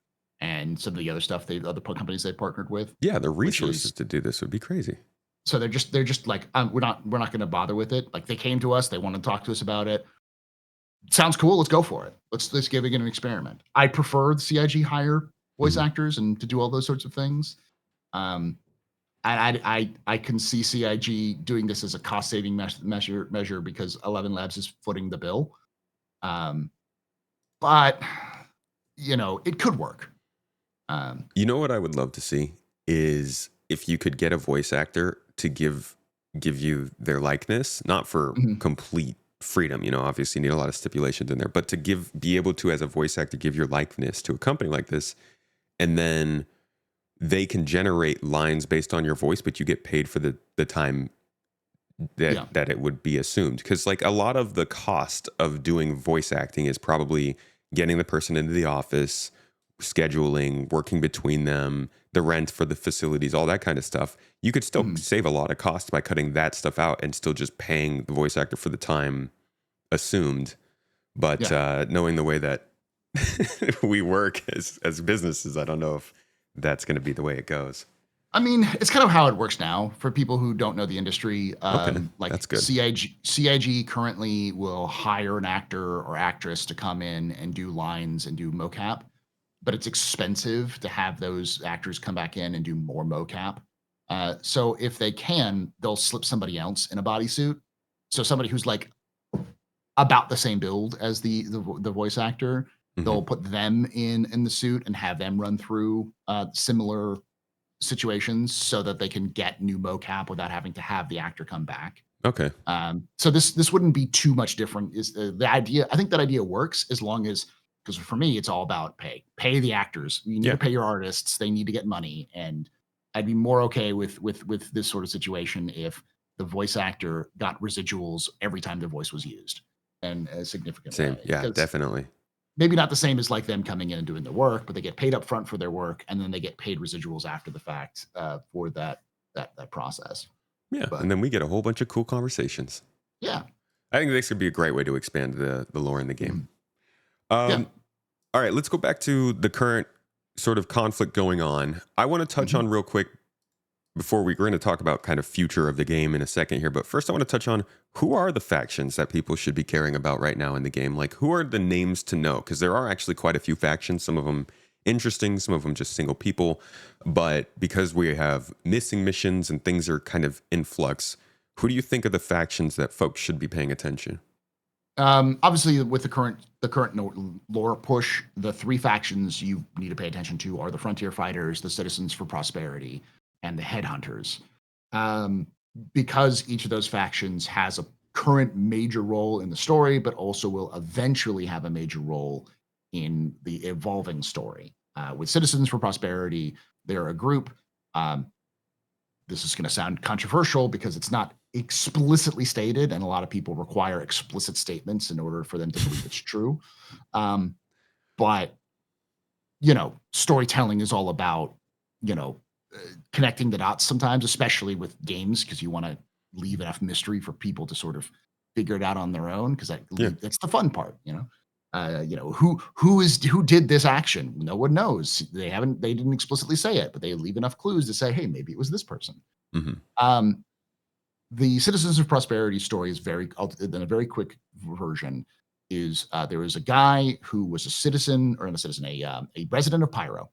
and some of the other stuff other companies they partnered with, Yeah, the which resources is, to do this would be crazy. so they're just like, we're not going to bother with it. Like, they came to us, they want to talk to us about it. Sounds cool. Let's go for it. Let's give it an experiment. I prefer the CIG hire voice Mhm. actors and to do all those sorts of things. Um, and I can see CIG doing this as a cost saving measure, because 11 Labs is footing the bill. But it could work. You know what I would love to see is if you could get a voice actor to give you their likeness, not for Mhm. complete freedom, obviously you need a lot of stipulations in there, but to be able to, as a voice actor, give your likeness to a company like this, and then they can generate lines based on your voice, but you get paid for the time Yeah. that it would be assumed, because like a lot of the cost of doing voice acting is probably getting the person into the office, scheduling, working between them, the rent for the facilities, all that kind of stuff. You could still Mhm. save a lot of costs by cutting that stuff out and still just paying the voice actor for the time assumed. But Yeah. knowing the way that we work as businesses, I don't know if that's going to be the way it goes. I mean, it's kind of how it works now for people who don't know the industry. Okay, Like that's good. CIG currently will hire an actor or actress to come in and do lines and do mocap, but it's expensive to have those actors come back in and do more mocap. So if they can, they'll slip somebody else in a bodysuit. So somebody who's like about the same build as the voice actor, Hmm. they'll put them in the suit and have them run through similar situations so that they can get new mocap without having to have the actor come back. Okay. So this wouldn't be too much different. Is the idea? I think that idea works as long as, because for me it's all about pay the actors. You need Yeah. to pay your artists. They need to get money, and I'd be more okay with this sort of situation if the voice actor got residuals every time their voice was used in a significant Same. way. Yeah, Because definitely. maybe not the same as like them coming in and doing the work, but they get paid up front for their work, and then they get paid residuals after the fact for that process. Yeah. But And then we get a whole bunch of cool conversations. yeah, I think this could be a great way to expand the lore in the game. mhm, yeah, Um, all right, let's go back to the current sort of conflict going on. I want to touch mhm. on real quick before we're going to talk about kind of future of the game in a second here. But first, I want to touch on who are the factions that people should be caring about right now in the game. Like, who are the names to know? Because there are actually quite a few factions. Some of them interesting, some of them just single people. But because we have missing missions and things are kind of in flux, who do you think are the factions that folks should be paying attention? Obviously, with the current lore push, the three factions you need to pay attention to are the Frontier Fighters, the Citizens for Prosperity, and the Headhunters. Um, because each of those factions has a current major role in the story, but also will eventually have a major role in the evolving story. With Citizens for Prosperity, they're a group. Um, this is going to sound controversial because it's not explicitly stated, and a lot of people require explicit statements in order for them to believe it's true. Um, but storytelling is all about you know connecting the dots sometimes, especially with games, because you want to leave enough mystery for people to sort of figure it out on their own, because Yeah. that's the fun part. Who did this action? No one knows. They didn't explicitly say it, but they leave enough clues to say, hey, maybe it was this person. Hmm. Um, the Citizens of Prosperity story is in a very quick version. There was a guy who was a citizen, or not a citizen, a resident of Pyro,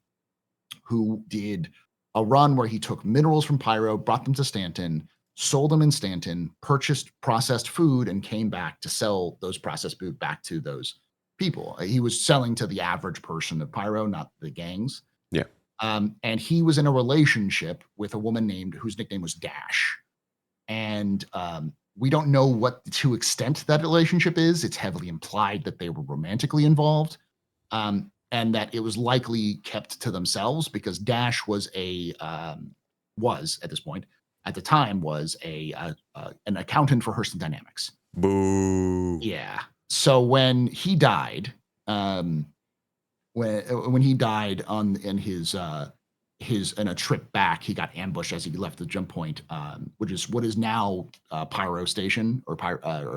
who did a run where he took minerals from Pyro, brought them to Stanton, sold them in Stanton, purchased processed food, and came back to sell those processed food back to those people. He was selling to the average person of Pyro, not the gangs. Yeah. And he was in a relationship with a woman whose nickname was Dash. And we don't know what the true extent that relationship is. It's heavily implied that they were romantically involved, and that it was likely kept to themselves because Dash was at this point, at the time, was an accountant for Hurston Dynamics. Boo. Yeah. So when he died, um, when he died on in his in a trip back, he got ambushed as he left the jump point, which is what is now Pyro Station, or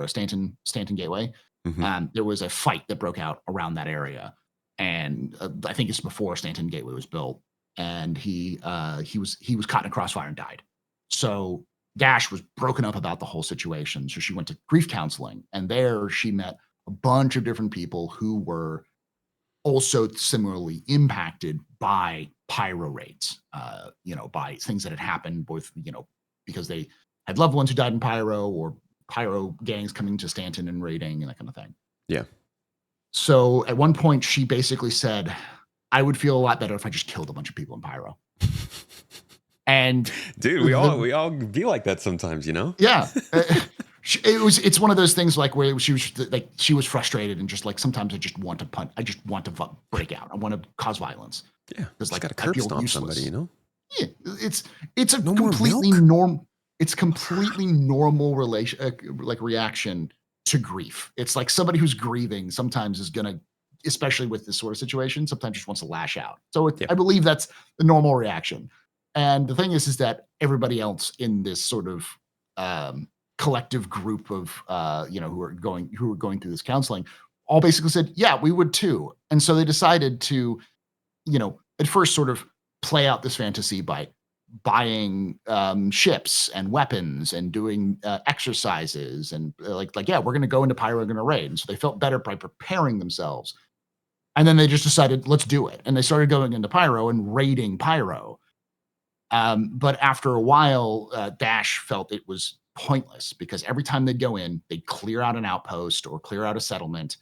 Stanton Gateway. Hmm. There was a fight that broke out around that area, and I think it's before Stanton Gateway was built. And he was caught in a crossfire and died. So Dash was broken up about the whole situation. So she went to grief counseling, and there she met a bunch of different people who were also similarly impacted by pyro raids, by things that had happened, both, because they had loved ones who died in pyro, or pyro gangs coming to Stanton and raiding and that kind of thing. Yeah. So at one point, she basically said, I would feel a lot better if I just killed a bunch of people in pyro. And Dude, we all be like that sometimes, you know? yeah, it's one of those things like where she was frustrated and just like, sometimes I just want to punt. I just want to break out. I want to cause violence. Yeah. Because Just got to I curb feel stomp useless. somebody, you know? Yeah, it's a No more completely milk? It's completely normal reaction to grief. It's like somebody who's grieving sometimes is gonna, especially with this sort of situation, sometimes just wants to lash out. So Yep. I believe that's the normal reaction. And the thing is that everybody else in this sort of collective group of who are going through this counseling all basically said, yeah, we would too. And so they decided to, at first sort of play out this fantasy by buying ships and weapons and doing exercises and yeah, we're going to go into Pyro, we're going to raid. And so they felt better by preparing themselves. And then they just decided, let's do it. And they started going into Pyro and raiding Pyro. But after a while, Dash felt it was pointless because every time they'd go in, they'd clear out an outpost or clear out a settlement,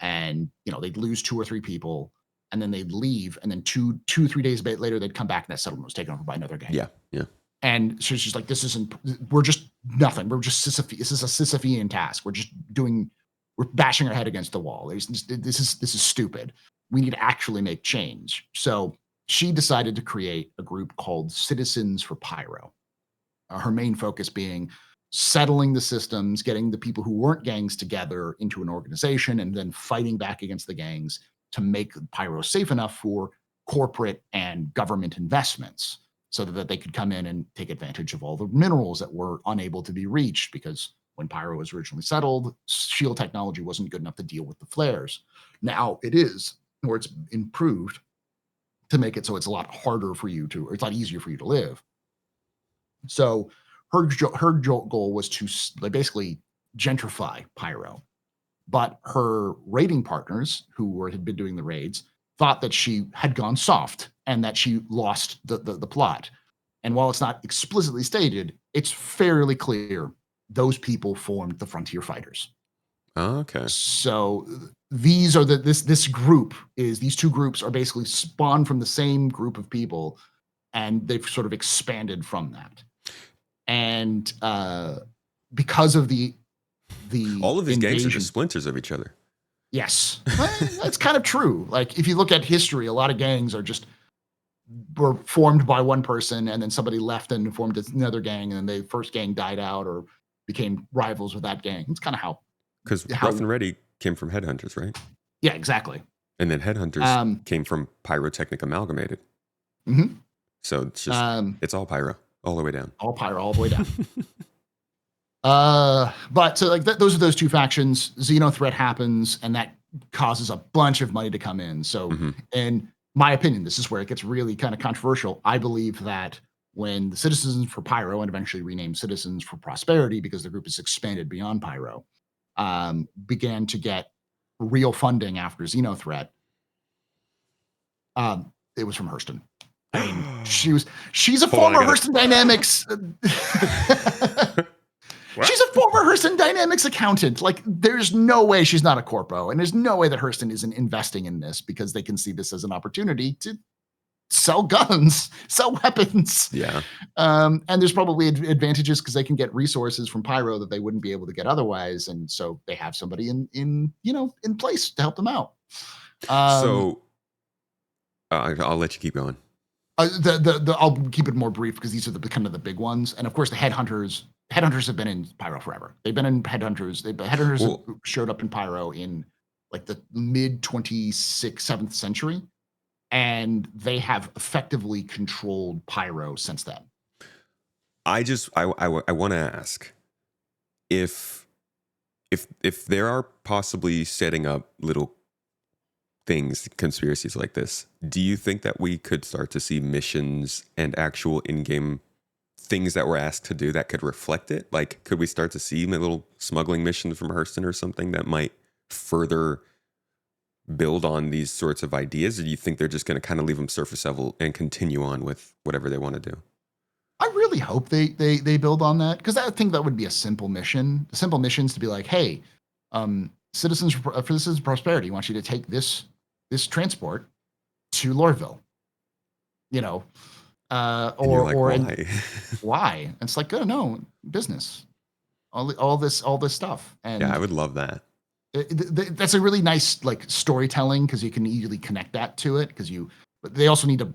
and they'd lose 2 or 3 people, and then they'd leave, and then 3 days later they'd come back and that settlement was taken over by another gang. Yeah, yeah. And so she's like, we're just nothing. We're just this is a Sisyphean task. We're bashing our head against the wall. This is stupid. We need to actually make change. So she decided to create a group called Citizens for Pyro. Her main focus being settling the systems, getting the people who weren't gangs together into an organization, and then fighting back against the gangs to make Pyro safe enough for corporate and government investments so that they could come in and take advantage of all the minerals that were unable to be reached because when Pyro was originally settled, shield technology wasn't good enough to deal with the flares. Now it is, or it's improved to make it so it's a lot harder for you to, or it's a lot easier for you to live. So her goal was to basically gentrify Pyro. But her raiding partners, who had been doing the raids, thought that she had gone soft and that she lost the plot. And while it's not explicitly stated, it's fairly clear those people formed the Frontier Fighters. Oh, okay. So these are this group is, these two groups are basically spawned from the same group of people, and they've sort of expanded from that. And because of the all of these invasion, gangs are just splinters of each other. Yes, that's kind of true. Like if you look at history, a lot of gangs were formed by one person, and then somebody left and formed another gang, and then the first gang died out or became rivals with that gang. It's kind of how, because Rough and Ready came from Headhunters, right? Yeah, exactly. And then Headhunters came from Pyrotechnic Amalgamated. Mm-hmm. So it's just it's all Pyro all the way down. All Pyro all the way down. But so like those are those two factions. Xenothreat happens, and that causes a bunch of money to come in. So, in my opinion, this is where it gets really kind of controversial. I believe that when the Citizens for Pyro, and eventually renamed Citizens for Prosperity because the group has expanded beyond Pyro, began to get real funding after Xenothreat, it was from Hurston. I mean, she's a former Hurston Dynamics. She's a former Hurston Dynamics accountant. Like, there's no way she's not a corpo, and there's no way that Hurston isn't investing in this because they can see this as an opportunity to sell guns, sell weapons. Yeah. And there's probably advantages because they can get resources from Pyro that they wouldn't be able to get otherwise, and so they have somebody in place to help them out. So I'll let you keep going. I'll keep it more brief because these are the kind of the big ones, and of course the Headhunters. Headhunters have been in Pyro forever. They've been in Headhunters. Headhunters showed up in Pyro in like the mid 7th century, and they have effectively controlled Pyro since then. I want to ask if there are possibly setting up little things, conspiracies like this, do you think that we could start to see missions and actual in-game things that we're asked to do that could reflect it? Like, could we start to see a little smuggling mission from Hurston or something that might further build on these sorts of ideas? Or do you think they're just going to kind of leave them surface level and continue on with whatever they want to do? I really hope they build on that, because I think that would be a simple mission. The simple missions to be like, hey, Citizens for Citizens Prosperity wants you to take this transport to Lorville. Or why? Why? And it's like, oh no, business. All this stuff. And yeah, I would love that. That's a really nice like storytelling because you can easily connect that to it. But they also need to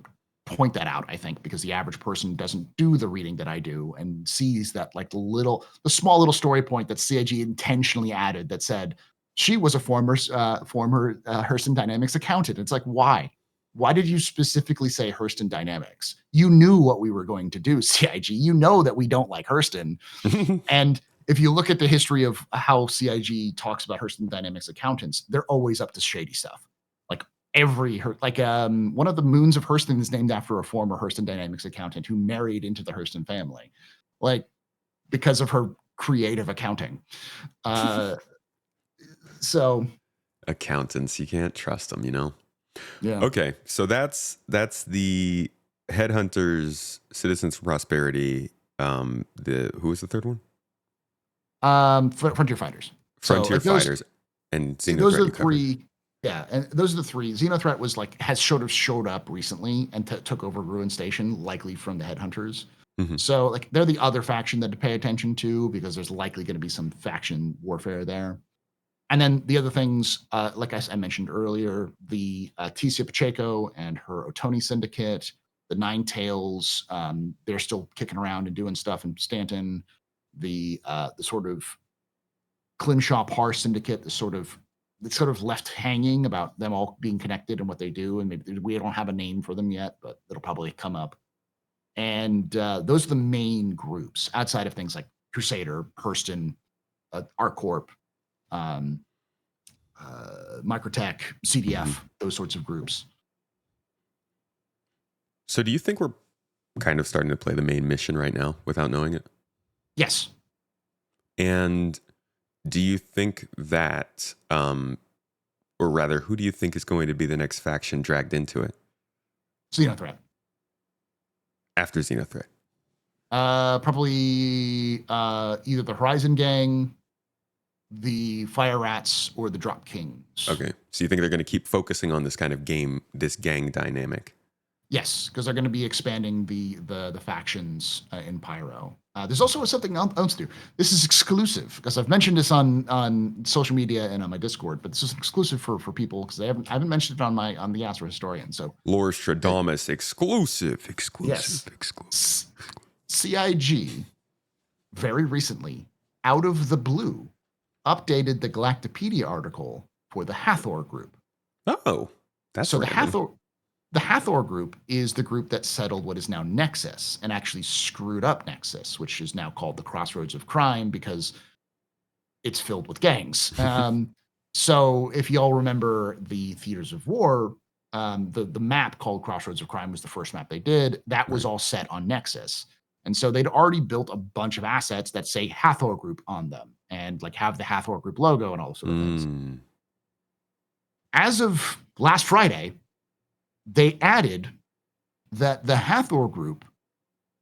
point that out, I think, because the average person doesn't do the reading that I do and sees that like the small little story point that CIG intentionally added that said she was a former Hurston Dynamics accountant. It's like, why? Why did you specifically say Hurston Dynamics? You knew what we were going to do, CIG. You know that we don't like Hurston. And if you look at the history of how CIG talks about Hurston Dynamics accountants, they're always up to shady stuff. Like one of the moons of Hurston is named after a former Hurston Dynamics accountant who married into the Hurston family, like because of her creative accounting. So accountants, you can't trust them, you know? Yeah. Okay, so that's the Headhunters, Citizens for Prosperity. Who was the third one? Frontier Fighters. Frontier Fighters and Xenothreat. Those are the three. Yeah, and those are the three. Xenothreat was has showed up recently and took over Ruin Station, likely from the Headhunters. Mm-hmm. So like they're the other faction that to pay attention to because there's likely going to be some faction warfare there. And then the other things, like I mentioned earlier, the Ticia Pacheco and her Otoni Syndicate, the Nine Tails, they're still kicking around and doing stuff in Stanton. The sort of Climshaw Par Syndicate, it's sort of left hanging about them all being connected and what they do. And maybe we don't have a name for them yet, but it'll probably come up. And those are the main groups outside of things like Crusader, Hurston, ArcCorp, Microtech, CDF, those sorts of groups. So do you think we're kind of starting to play the main mission right now without knowing it? Yes. And do you think that, or rather, who do you think is going to be the next faction dragged into it? Xenothreat. After Xenothreat? Probably either the Horizon Gang, the Fire Rats, or the Drop Kings. Okay. So you think they're going to keep focusing on this kind of this gang dynamic? Yes, because they're going to be expanding the factions in Pyro. There's also something else to do. This is exclusive because I've mentioned this on social media and on my Discord, but this is exclusive for people because I haven't mentioned it on the AstroHistorian. So Lorestradamus exclusive. Yes. CIG very recently, out of the blue, updated the Galactopedia article for the Hathor group. Oh, that's so random. The Hathor group is the group that settled what is now Nexus and actually screwed up Nexus, which is now called the Crossroads of Crime because it's filled with gangs. So if y'all remember the Theaters of War, the map called Crossroads of Crime was the first map they did. That was all set on Nexus. And so they'd already built a bunch of assets that say Hathor Group on them and like have the Hathor Group logo and all those sort of things. As of last Friday, they added that the Hathor Group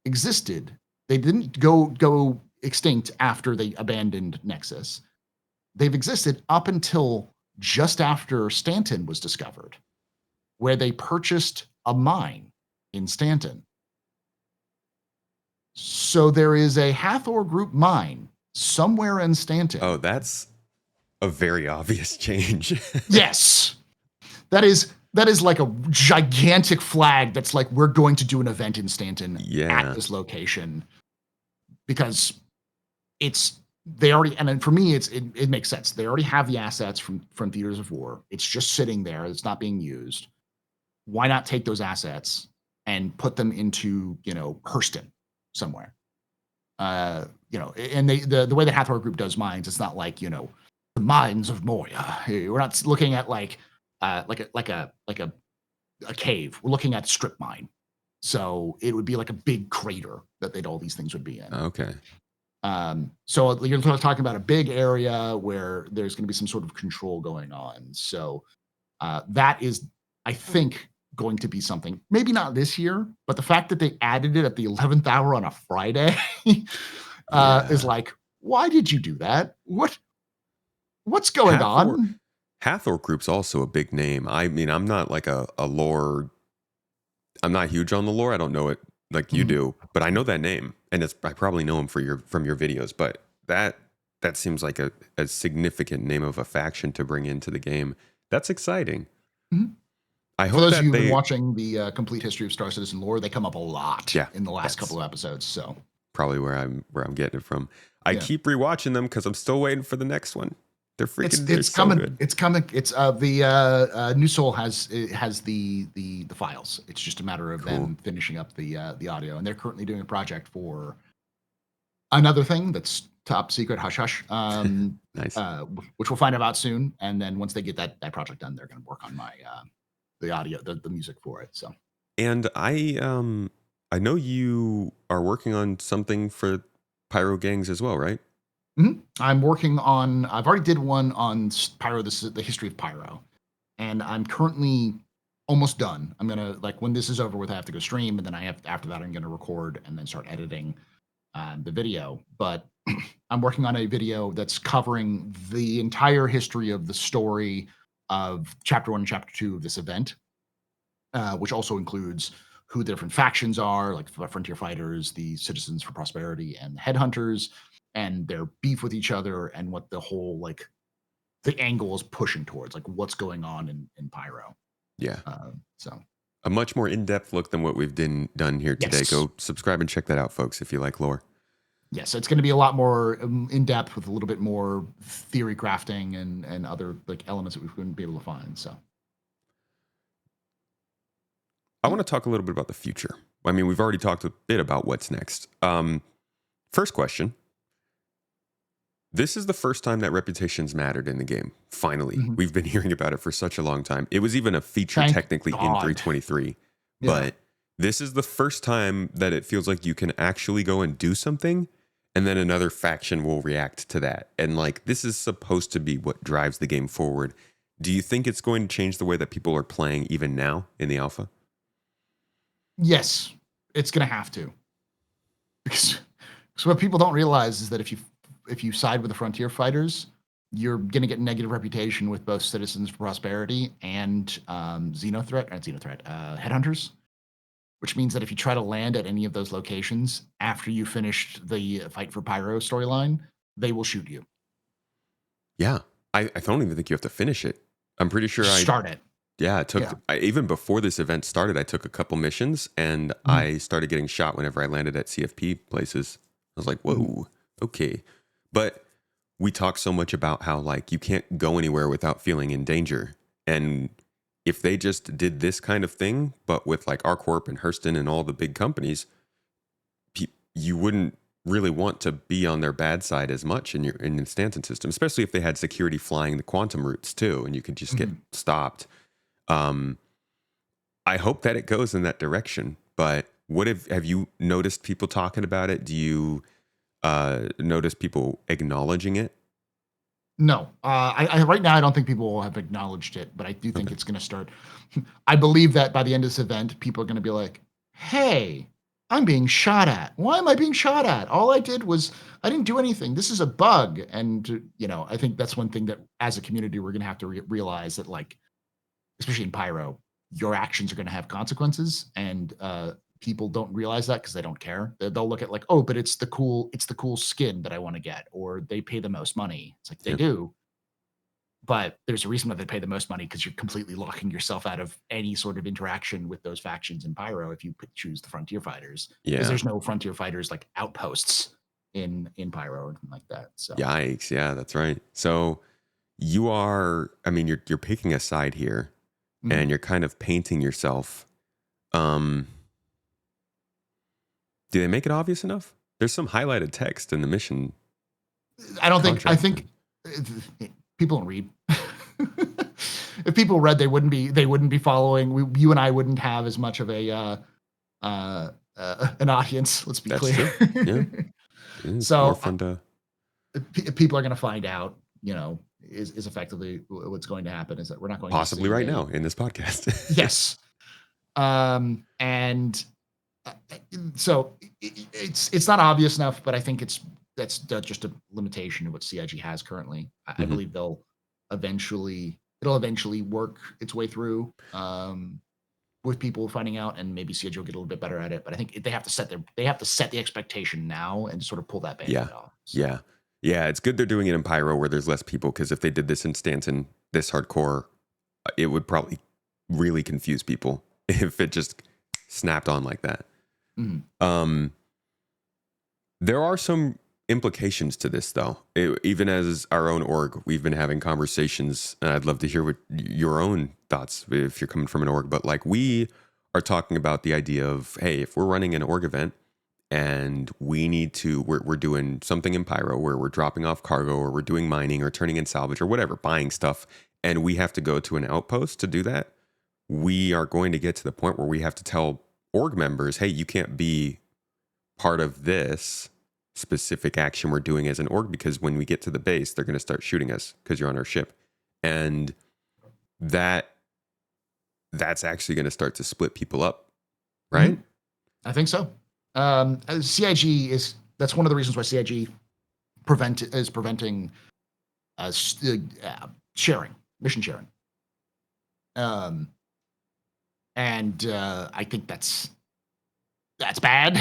existed. They didn't go extinct after they abandoned Nexus. They've existed up until just after Stanton was discovered, where they purchased a mine in Stanton. So there is a Hathor Group mine somewhere in Stanton. Oh, that's a very obvious change. Yes. That is like a gigantic flag that's like, we're going to do an event in Stanton at this location because they already, and then for me, it makes sense. They already have the assets from Theaters of War. It's just sitting there. It's not being used. Why not take those assets and put them into, Hurston somewhere? And the way the Hathor Group does mines, it's not like, the mines of Moria. We're not looking at like a cave. We're looking at strip mine. So it would be like a big crater that all these things would be in. Okay. So you're talking about a big area where there's going to be some sort of control going on. So that is, I think, going to be something, maybe not this year, but the fact that they added it at the 11th hour on a Friday is like, why did you do that? What's going on? Hathor Group's also a big name. I mean, I'm not like a lore. I'm not huge on the lore. I don't know it like you do, but I know that name, and I probably know him from your videos. But that seems like a significant name of a faction to bring into the game. That's exciting. I For hope those of that you who've been they watching the complete history of Star Citizen lore, they come up a lot yeah, in the last that's couple of episodes. So probably where I'm getting it from. I yeah, keep rewatching them because I'm still waiting for the next one. it's They're it's so coming. good. It's coming. It's the New Soul has the files. It's just a matter of Cool. them finishing up the audio, and they're currently doing a project for another thing that's top secret, hush hush, Nice. which we'll find about soon. And then once they get that project done, they're going to work on my the audio, the music for it. So And I know you are working on something for Pyro Gangs as well, right? I'm working on. I've already did one on Pyro. This is the history of Pyro, and I'm currently almost done. I'm gonna like when this is over with, I have to go stream, and then I have after that I'm gonna record and then start editing the video. But I'm working on a video that's covering the entire history of the story of Chapter One and Chapter Two of this event, which also includes who the different factions are, like the Frontier Fighters, the Citizens for Prosperity, and the Headhunters, and their beef with each other, and what the whole like the angle is pushing towards, like what's going on in Pyro. Yeah. So A much more in-depth look than what we've done here today. yes, Go subscribe and check that out, folks, if you like lore. yes, it's going to be a lot more in depth with a little bit more theory crafting and other like elements that we wouldn't be able to find. So I want to talk a little bit about the future. I mean, we've already talked a bit about what's next. First question. This is the first time that reputations mattered in the game. Finally, mhm. we've been hearing about it for such a long time. It was even a feature Thank technically in God. 323, Yeah. but this is the first time that it feels like you can actually go and do something and then another faction will react to that. And like this is supposed to be what drives the game forward. Do you think it's going to change the way that people are playing even now in the alpha? Yes, it's going to have to because so what people don't realize is that if you side with the Frontier Fighters, you're going to get negative reputation with both Citizens for Prosperity and Headhunters. Which means that if you try to land at any of those locations after you finished the Fight for Pyro storyline, they will shoot you. Yeah. I don't even think you have to finish it. I'm pretty sure Just start it. yeah, Yeah. even before this event started, I took a couple missions and Mhm. I started getting shot whenever I landed at CFP places. I was like, Mhm. whoa, okay. But we talk so much about how like you can't go anywhere without feeling in danger. And if they just did this kind of thing, but with like ArcCorp and Hurston and all the big companies, you wouldn't really want to be on their bad side as much in the Stanton system, especially if they had security flying the quantum routes too, and you could just get Mhm. stopped. Um, I hope that it goes in that direction. But what have you noticed people talking about it? Do you notice people acknowledging it? No, I right now I don't think people have acknowledged it, but I do think Okay. it's going to start. I believe that by the end of this event, people are going to be like, "Hey, I'm being shot at. Why am I being shot at? All I did was I didn't do anything. This is a bug." And I think that's one thing that as a community we're going to have to realize that, like, especially in Pyro, your actions are going to have consequences, and people don't realize that because they don't care. They'll look at like, oh, but it's the cool skin that I want to get, or they pay the most money. It's like they Yeah. do, but there's a reason why they pay the most money because you're completely locking yourself out of any sort of interaction with those factions in Pyro if you choose the Frontier Fighters, because Yeah. there's no Frontier Fighters like outposts in Pyro or anything like that. So Yikes. Yeah, that's right. So you are, I mean, you're picking a side here mhm. and you're kind of painting yourself. Um, do they make it obvious enough? There's some highlighted text in the mission I don't think. I contract. think people don't read. If people read, they wouldn't be following. You and I wouldn't have as much of a an audience. Let's be That's clear. true. Yeah. It's more So fun to people are going to find out. Is effectively what's going to happen is that we're not going to possibly see right a now in this podcast. yes. And uh, so it's not obvious enough, but I think that's just a limitation of what CIG has currently. I Mhm. believe it'll eventually work its way through with people finding out, and maybe CIG will get a little bit better at it. But I think they have to set the expectation now and sort of pull that Yeah. band-aid off. So Yeah. Yeah. It's good they're doing it in Pyro where there's less people because if they did this in Stanton, this hardcore, it would probably really confuse people if it just snapped on like that. Mhm. There are some implications to this, though. Even as our own org, we've been having conversations, and I'd love to hear what your own thoughts if you're coming from an org. But like, we are talking about the idea of, hey, if we're running an org event and we need to, we're doing something in Pyro where we're dropping off cargo or we're doing mining or turning in salvage or whatever, buying stuff, and we have to go to an outpost to do that, we are going to get to the point where we have to tell org members, hey, you can't be part of this specific action we're doing as an org, because when we get to the base, they're going to start shooting us because you're on our ship. And that's actually going to start to split people up, right? Mhm. I think so. CIG that's one of the reasons why CIG is preventing sharing, mission sharing. And I think that's bad.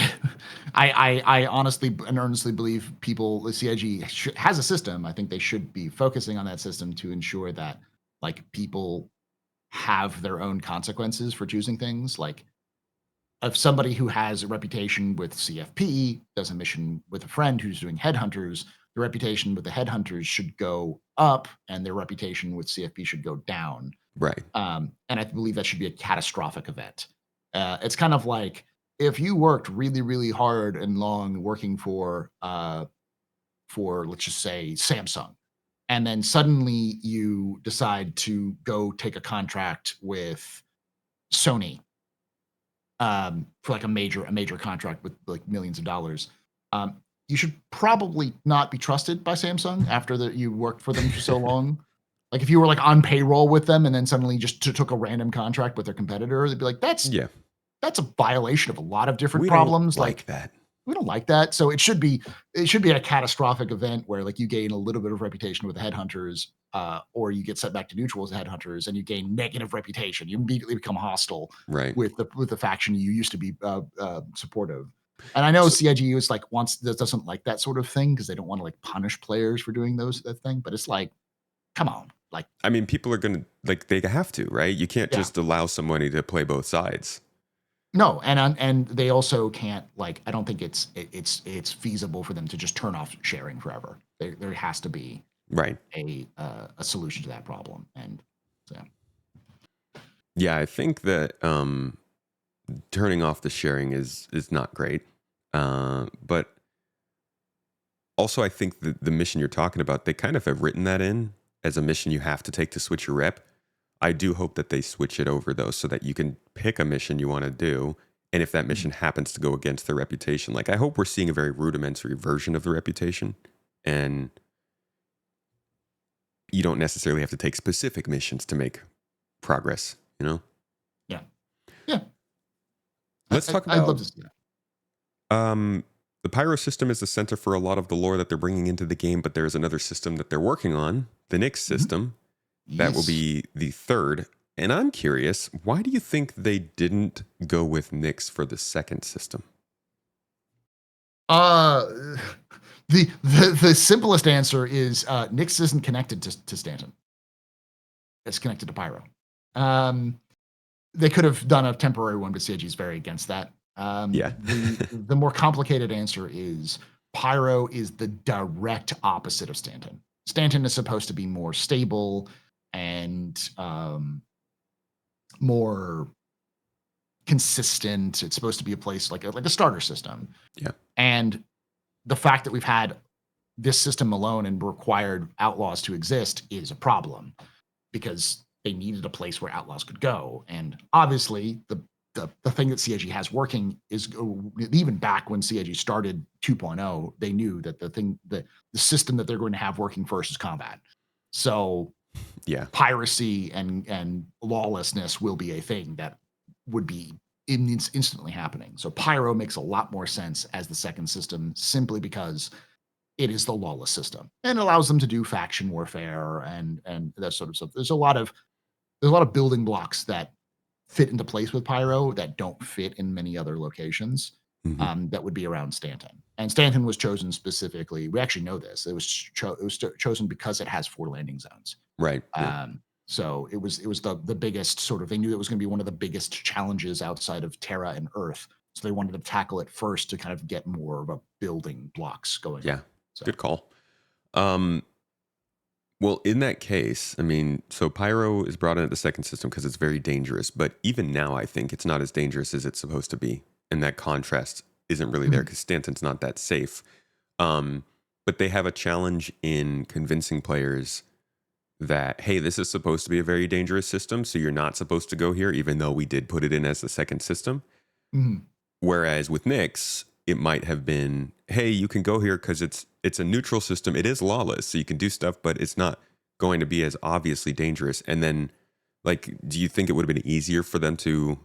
I honestly and earnestly believe the CIG has a system. I think they should be focusing on that system to ensure that like people have their own consequences for choosing things. Like if somebody who has a reputation with CFP does a mission with a friend who's doing headhunters, the reputation with the headhunters should go up, and their reputation with CFP should go down. Right. And I believe that should be a catastrophic event. It's kind of like if you worked really, really hard and long working for let's just say Samsung, and then suddenly you decide to go take a contract with Sony for like a major contract with like millions of dollars. You should probably not be trusted by Samsung after that you worked for them for so long. Like if you were like on payroll with them and then suddenly just took a random contract with their competitor, they'd be like, Yeah. that's a violation of a lot of different We don't problems. like Like that. we don't like that. So it should be a catastrophic event where like you gain a little bit of reputation with the headhunters, or you get sent back to neutral as headhunters and you gain negative reputation. You immediately become hostile Right. with the faction you used to be supportive. And I know So, CIGU is like doesn't like that sort of thing because they don't want to like punish players for doing that thing. But it's like, come on, like I mean, people are going to, like, they have to, right? You can't yeah. just allow somebody to play both sides. No, and they also can't like I don't think it's feasible for them to just turn off sharing forever. There has to be Right. a solution to that problem. And so Yeah. I think that turning off the sharing is not great. But also, I think the mission you're talking about, they kind of have written that in as a mission you have to take to switch your rep. I do hope that they switch it over, though, so that you can pick a mission you want to do. And if that mission happens to go against their reputation, like I hope we're seeing a very rudimentary version of the reputation. And you don't necessarily have to take specific missions to make progress, you know? yeah, yeah, Let's talk I'd love about to see that. the Pyro system is the center for a lot of the lore that they're bringing into the game, but there's another system that they're working on, the Nyx Mhm. system. That will Yes. be the third. And I'm curious, why do you think they didn't go with Nyx for the second system? Uh, the simplest answer is Nyx isn't connected to Stanton. It's connected to Pyro. Um, they could have done a temporary one, but CIG is very against that. Yeah. The more complicated answer is Pyro is the direct opposite of Stanton. Stanton is supposed to be more stable and more consistent. It's supposed to be a place like a starter system. Yeah. And the fact that we've had this system alone and required outlaws to exist is a problem because they needed a place where outlaws could go. And obviously, the thing that CIG has working is even back when CIG started 2.0, they knew that the system that they're going to have working first is combat. So Yeah. piracy and lawlessness will be a thing that would be instantly happening. So Pyro makes a lot more sense as the second system simply because it is the lawless system and allows them to do faction warfare and that sort of stuff. There's a lot of building blocks that fit into place with Pyro that don't fit in many other locations. Hmm. That would be around Stanton. And Stanton was chosen specifically. We actually know this. It was chosen because it has 4 landing zones. Right. Yeah. So it was the biggest sort of, they knew it was going to be one of the biggest challenges outside of Terra and Earth. So they wanted to tackle it first to kind of get more of a building blocks going Yeah, on. So good call. Well, in that case, I mean, so Pyro is brought in at the second system because it's very dangerous. But even now, I think it's not as dangerous as it's supposed to be. And that contrast isn't really there because Stanton's not that safe. But they have a challenge in convincing players that, hey, this is supposed to be a very dangerous system, so you're not supposed to go here, even though we did put it in as the second system. Whereas with Nyx, it might have been, hey, you can go here because it's a neutral system. It is lawless, so you can do stuff, but it's not going to be as obviously dangerous. And then, like, do you think it would have been easier for them to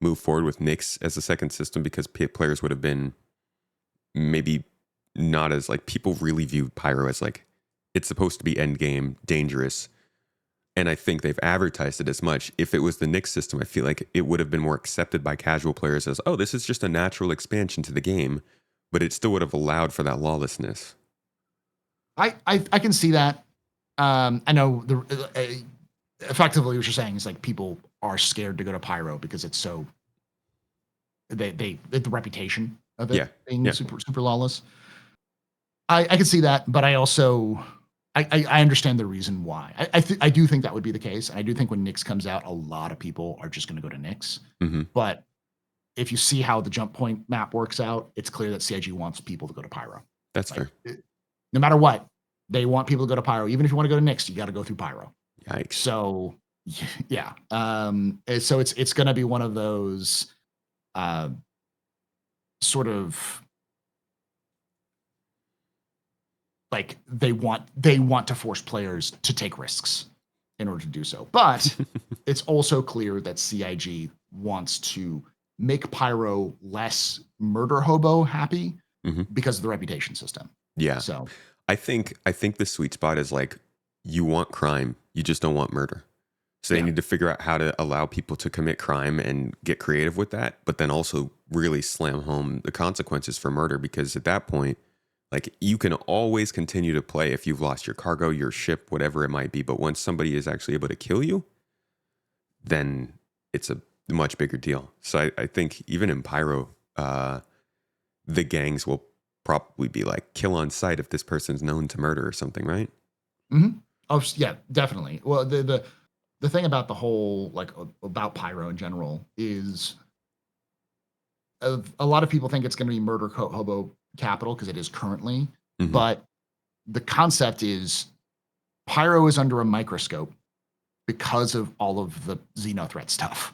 move forward with Nyx as a second system because players would have been maybe not as, like, people really view Pyro as, like, it's supposed to be end game dangerous. And I think they've advertised it as much. If it was the Nyx system, I feel like it would have been more accepted by casual players as, oh, this is just a natural expansion to the game, but it still would have allowed for that lawlessness. I can see that. I know effectively what you're saying is like people are scared to go to Pyro because it's so the reputation of it being super lawless. I can see that, but I also I understand the reason why. I do think that would be the case. And I do think when Nyx comes out, a lot of people are just going to go to Nyx. But if you see how the jump point map works out, it's clear that CIG wants people to go to Pyro. That's fair. No matter what, they want people to go to Pyro. Even if you want to go to Nyx, you got to go through Pyro. Yikes. So yeah. So it's going to be one of those sort of like they want to force players to take risks in order to do so. But it's also clear that CIG wants to make Pyro less murder hobo happy because of the reputation system. Yeah. So I think the sweet spot is like, you want crime, you just don't want murder. So they need to figure out how to allow people to commit crime and get creative with that, but then also really slam home the consequences for murder, because at that point, like, you can always continue to play if you've lost your cargo, your ship, whatever it might be. But once somebody is actually able to kill you, then it's a much bigger deal. So I think even in Pyro, the gangs will probably be like, kill on sight if this person's known to murder or something, right? Oh yeah, definitely. Well, the thing about the whole, like, about Pyro in general is a lot of people think it's going to be murder hobo capital because it is currently, but the concept is Pyro is under a microscope because of all of the xenothreat stuff.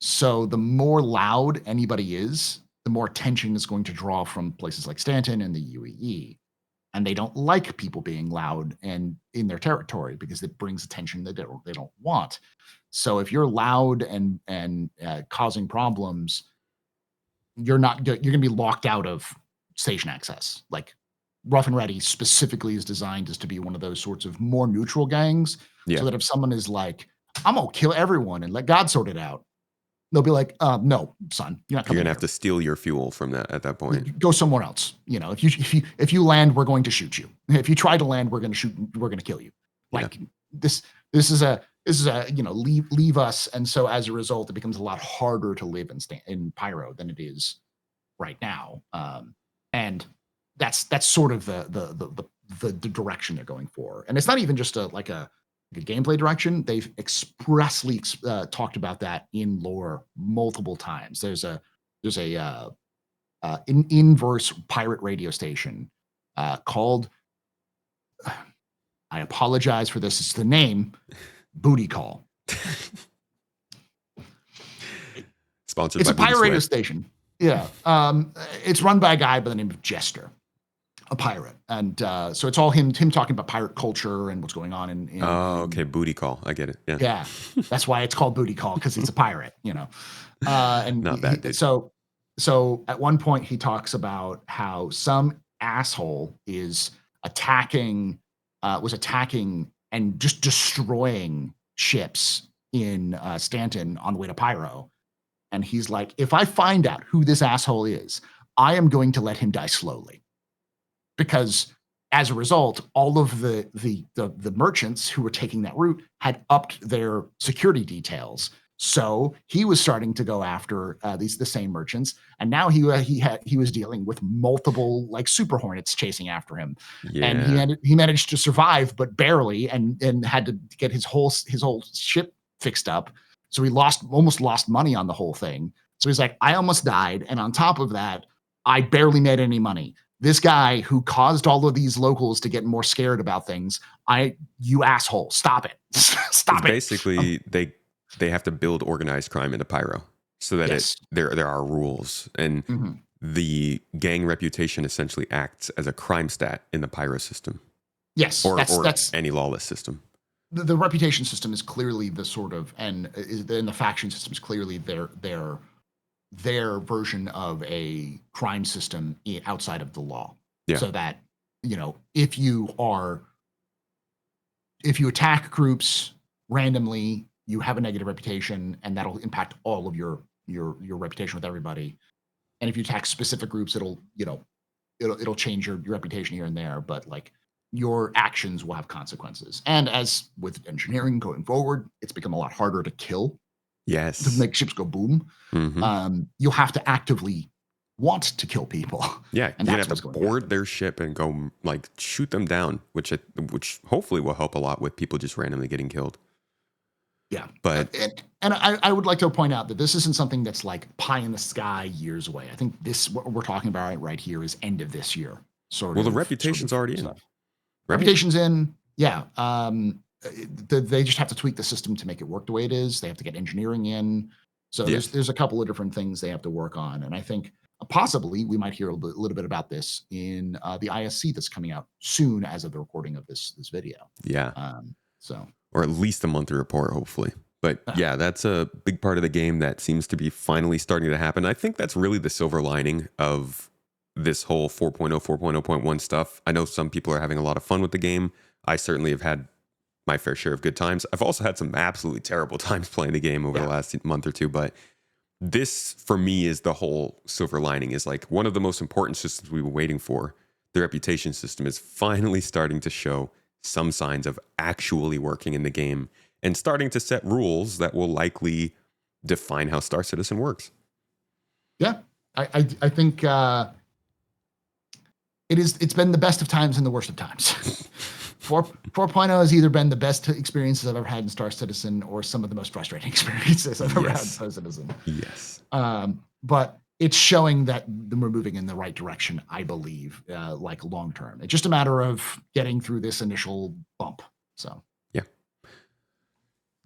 So the more loud anybody is, the more attention is going to draw from places like Stanton and the UEE. And they don't like people being loud and in their territory because it brings attention that they don't want. So if you're loud and causing problems, you're going to be locked out of station access. Like, Rough and Ready specifically is designed as to be one of those sorts of more neutral gangs, so that if someone is like, I'm gonna kill everyone and let God sort it out, they'll be like, no, son, you're not coming. You're gonna have to steal your fuel from that at that point. Go somewhere else. You know, if you land, we're going to shoot you. If you try to land, we're going to shoot. We're going to kill you. Like, this is a leave us. And so as a result, it becomes a lot harder to live in Pyro than it is right now. And that's sort of the direction they're going for. And it's not even just a gameplay direction. They've expressly talked about that in lore multiple times. There's a inverse pirate radio station called, I apologize for this, it's the name, Booty Call. Sponsored it's by a pirate radio Sweat. station. Yeah. It's run by a guy by the name of Jester, a pirate. And so it's all him talking about pirate culture and what's going on in okay, Booty Call. I get it. Yeah. That's why it's called Booty Call, because he's a pirate, And Not bad, dude. So at one point he talks about how some asshole was attacking and just destroying ships in Stanton on the way to Pyro. And he's like, if I find out who this asshole is, I am going to let him die slowly. Because as a result, all of the merchants who were taking that route had upped their security details. So he was starting to go after the same merchants, and now he was dealing with multiple like super hornets chasing after him, and Yeah. he managed to survive, but barely, and had to get his whole ship fixed up. So he almost lost money on the whole thing. So he's like, I almost died, and on top of that, I barely made any money. This guy who caused all of these locals to get more scared about things, you asshole, stop it. It's Stop it. basically they have to build organized crime into Pyro so that Yes. there are rules, and Mhm. the gang reputation essentially acts as a crime stat in the Pyro system, Yes, or that's any lawless system. the reputation system is clearly the sort of, and the faction system is clearly their version of a crime system outside of the law. Yeah. So that, if you attack groups randomly, you have a negative reputation, and that'll impact all of your reputation with everybody. And if you attack specific groups, it'll change your reputation here and there, but like your actions will have consequences. And as with engineering going forward, it's become a lot harder to kill, to Yes. make ships go boom. You'll have to actively want to kill people. Yeah, And you're gonna that's have what's to going to board happen. their ship and go like shoot them down, which hopefully will help a lot with people just randomly getting killed. Yeah. But And I would like to point out that this isn't something that's like pie in the sky years away. I think what we're talking about right here is end of this year, well, the reputation's already in, stuff. right? Reputation's in, yeah. They just have to tweak the system to make it work the way it is. They have to get engineering in. So Yes. there's a couple of different things they have to work on, and I think possibly we might hear a little bit about this in the ISC that's coming out soon, as of the recording of this video. Yeah. So Or at least a monthly report, hopefully. But uh, yeah, that's a big part of the game that seems to be finally starting to happen. I think that's really the silver lining of this whole 4.0, 4.0.1 stuff. I know some people are having a lot of fun with the game. I certainly have had my fair share of good times. I've also had some absolutely terrible times playing the game over the last month or two, but this for me is the whole silver lining, is like one of the most important systems we were waiting for. The reputation system is finally starting to show some signs of actually working in the game and starting to set rules that will likely define how Star Citizen works. yeah, I think it's been the best of times and the worst of times. 4.0 has either been the best experiences I've ever had in Star Citizen, or some of the most frustrating experiences I've ever had in Star Citizen. Yes. But it's showing that we're moving in the right direction, I believe, like long term. It's just a matter of getting through this initial bump. So yeah.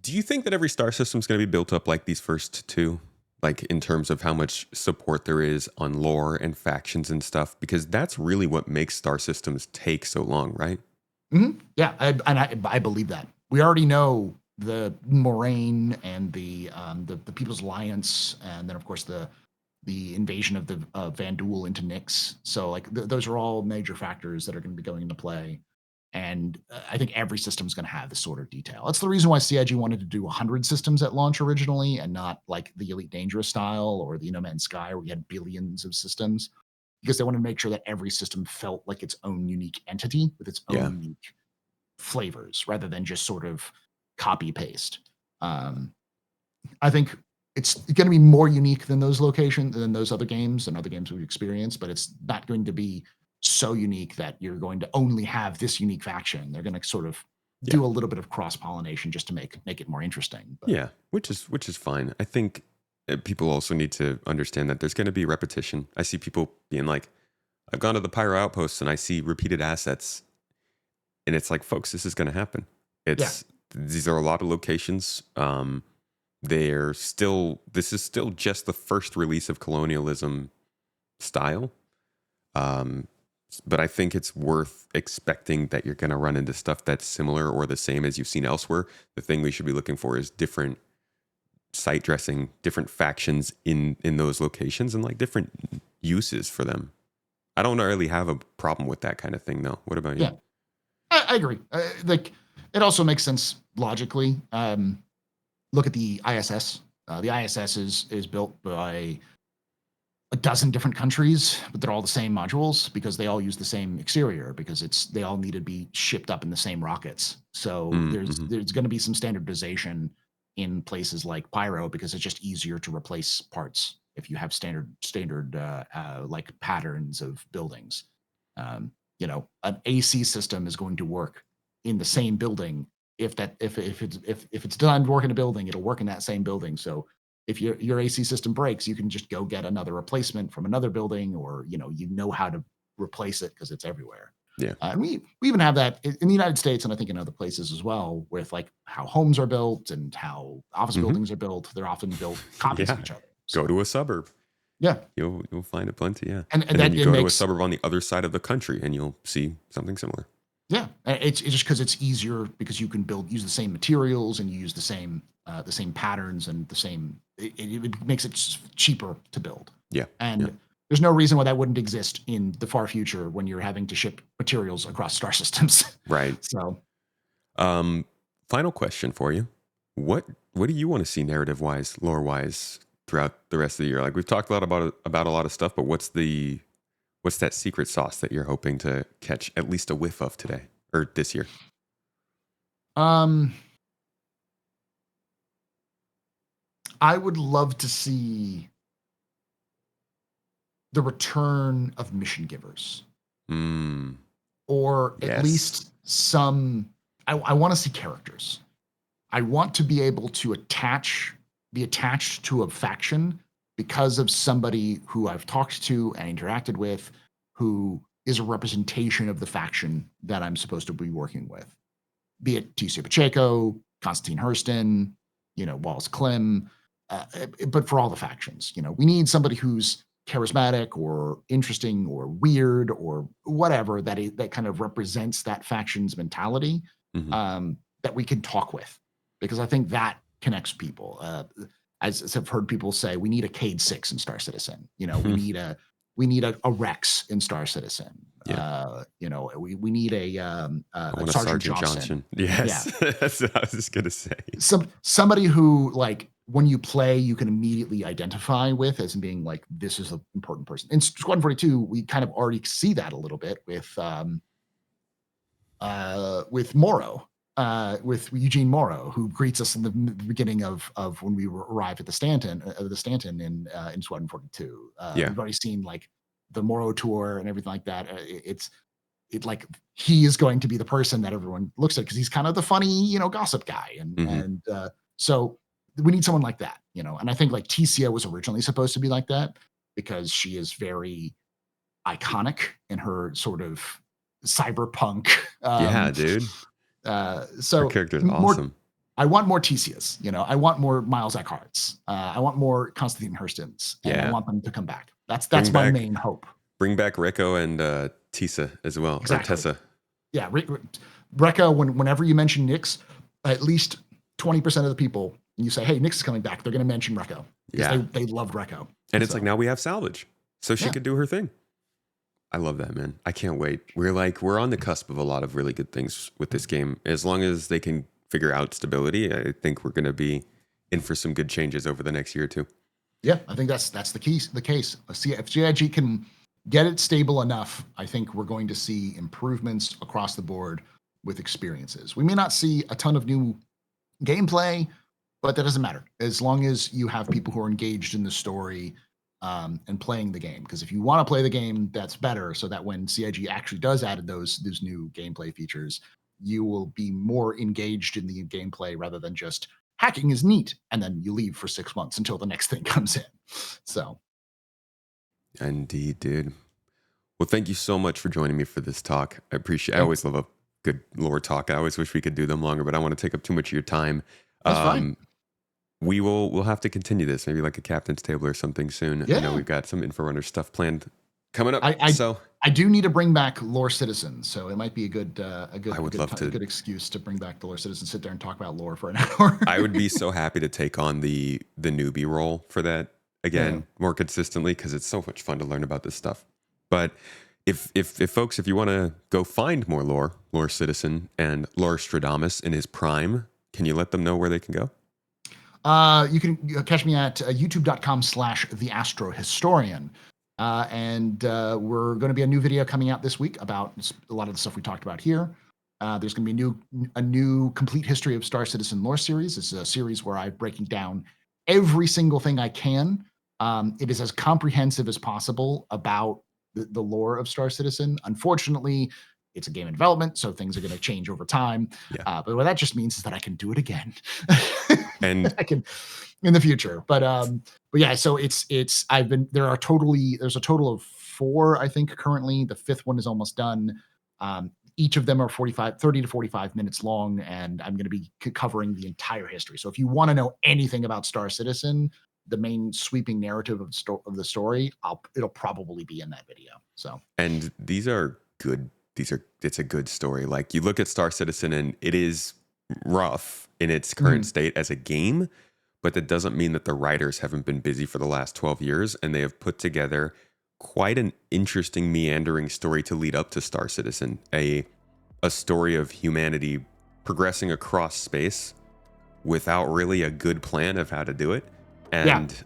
Do you think that every star system is going to be built up like these first two? Like in terms of how much support there is on lore and factions and stuff? Because that's really what makes star systems take so long, right? Yeah, I believe that. We already know the Moraine and the People's Alliance, and then of course the invasion of the Vanduul into Nyx. So like those are all major factors that are going to be going into play. And I think every system is going to have this sort of detail. That's the reason why CIG wanted to do 100 systems at launch originally, and not like the Elite Dangerous style or the No Man's Sky, where we had billions of systems, because they wanted to make sure that every system felt like its own unique entity with its own unique flavors, rather than just sort of copy paste. I think it's going to be more unique than those locations, than those other games and other games we've experienced, but it's not going to be so unique that you're going to only have this unique faction. They're going to sort of do a little bit of cross pollination just to make it more interesting. But. Yeah, which is fine. I think people also need to understand that there's going to be repetition. I see people being like, I've gone to the Pyro Outposts and I see repeated assets. And it's like, folks, this is going to happen. These are a lot of locations. This is still just the first release of colonialism style. But I think it's worth expecting that you're going to run into stuff that's similar or the same as you've seen elsewhere. The thing we should be looking for is different site dressing, different factions in those locations, and like different uses for them. I don't really have a problem with that kind of thing, though. What about you? Yeah, I agree. Like, it also makes sense logically. Look at the ISS. The ISS is built by a dozen different countries, but they're all the same modules because they all use the same exterior because they all need to be shipped up in the same rockets. So there's going to be some standardization in places like Pyro because it's just easier to replace parts if you have standard like patterns of buildings. An AC system is going to work in the same building. If it's designed to work in a building, it'll work in that same building. So if your AC system breaks, you can just go get another replacement from another building, or how to replace it because it's everywhere. Yeah. And we even have that in the United States, and I think in other places as well, with like how homes are built and how office buildings are built. They're often built copies of each other. So, go to a suburb. Yeah, you'll find it plenty. Yeah, and then you go to a suburb on the other side of the country, and you'll see something similar. Yeah, it's just because it's easier because you can use the same materials and you use the same patterns and the same. It makes it cheaper to build. Yeah, and there's no reason why that wouldn't exist in the far future when you're having to ship materials across star systems. Right. So, final question for you: What do you want to see narrative wise, lore wise, throughout the rest of the year? Like we've talked a lot about a lot of stuff, but what's that secret sauce that you're hoping to catch at least a whiff of today or this year? I would love to see the return of mission givers. Or at least some, I want to see characters. I want to be able to be attached to a faction because of somebody who I've talked to and interacted with, who is a representation of the faction that I'm supposed to be working with. Be it T.C. Pacheco, Constantine Hurston, Wallace Klim, but for all the factions, we need somebody who's charismatic or interesting or weird or whatever that kind of represents that faction's mentality that we can talk with, because I think that connects people. As I've heard people say, we need a Cade 6 in Star Citizen. We need a Rex in Star Citizen. Yeah. We need a Sergeant Johnson. Yes, yeah. That's what I was just gonna say. Somebody who, like, when you play, you can immediately identify with as being like, this is an important person. In Squadron 42, we kind of already see that a little bit with Morrow. With Eugene Morrow, who greets us in the beginning of when we arrive at the Stanton in Squadron 42. We've already seen like the Morrow tour and everything like that. It's like he is going to be the person that everyone looks at because he's kind of the funny, gossip guy, and so we need someone like that, And I think like Ticia was originally supposed to be like that because she is very iconic in her sort of cyberpunk. Yeah, dude. So her character's awesome. I want more Ticias, I want more Miles Eckharts. I want more Constantine Hurstons. And I want them to come back. That's my main hope. Bring back Rekko and Tisa as well. Exactly. Or Tessa. Yeah, Rekko, whenever you mention Nyx, at least 20% of the people, you say, hey, Nyx is coming back, they're going to mention Rekko. Yeah. They loved Rekko. And it's like, now we have salvage. So she could do her thing. I love that, man. I can't wait. We're on the cusp of a lot of really good things with this game. As long as they can figure out stability, I think we're going to be in for some good changes over the next year or two. Yeah, I think that's the case. If GIG can get it stable enough, I think we're going to see improvements across the board with experiences. We may not see a ton of new gameplay, but that doesn't matter as long as you have people who are engaged in the story and playing the game. Because if you want to play the game, that's better, so that when CIG actually does add those new gameplay features, you will be more engaged in the gameplay rather than just hacking is neat and then you leave for 6 months until the next thing comes in. So, indeed, dude. Well, thank you so much for joining me for this talk. I appreciate. I always love a good lore talk. I always wish we could do them longer, but I want to take up too much of your time. That's fine. We'll have to continue this, maybe like a captain's table or something soon. Yeah. I know we've got some Inforunner stuff planned coming up. I do need to bring back Lore Citizen, so it might be a good excuse to bring back the Lore Citizen, sit there and talk about lore for an hour. I would be so happy to take on the newbie role for that again more consistently, because it's so much fun to learn about this stuff. But if folks, if you want to go find more Lore Citizen and Lorestradamus in his prime, can you let them know where they can go? You can catch me at youtube.com/TheAstroHistorian. And we're going to be a new video coming out this week about a lot of the stuff we talked about here. There's going to be a new complete history of Star Citizen lore series. It's a series where I'm breaking down every single thing I can. It is as comprehensive as possible about the lore of Star Citizen. Unfortunately, it's a game in development, so things are going to change over time. Yeah. But what that just means is that I can do it again, And I can in the future. But yeah, so there's a total of 4, I think, currently. The 5th one is almost done. Each of them are 30 to 45 minutes long, and I'm going to be covering the entire history. So if you want to know anything about Star Citizen, the main sweeping narrative of the story, it'll probably be in that video. So, and these are good. It's a good story. Like, you look at Star Citizen and it is rough in its current state as a game, but that doesn't mean that the writers haven't been busy for the last 12 years, and they have put together quite an interesting meandering story to lead up to Star Citizen, a story of humanity progressing across space without really a good plan of how to do it. And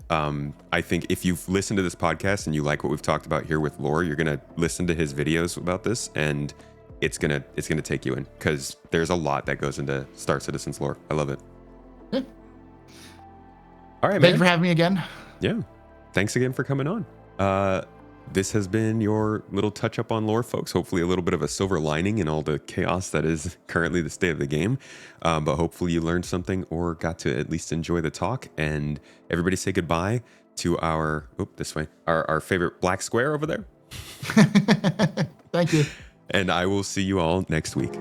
I think if you've listened to this podcast and you like what we've talked about here with Lore, you're gonna listen to his videos about this, and it's gonna take you in, because there's a lot that goes into Star Citizen's lore. I love it. Yeah. All right, man. Thank you for having me again. Yeah. Thanks again for coming on. This has been your little touch up on lore, folks. Hopefully a little bit of a silver lining in all the chaos that is currently the state of the game. But hopefully you learned something or got to at least enjoy the talk. And everybody say goodbye to our favorite black square over there. Thank you. And I will see you all next week.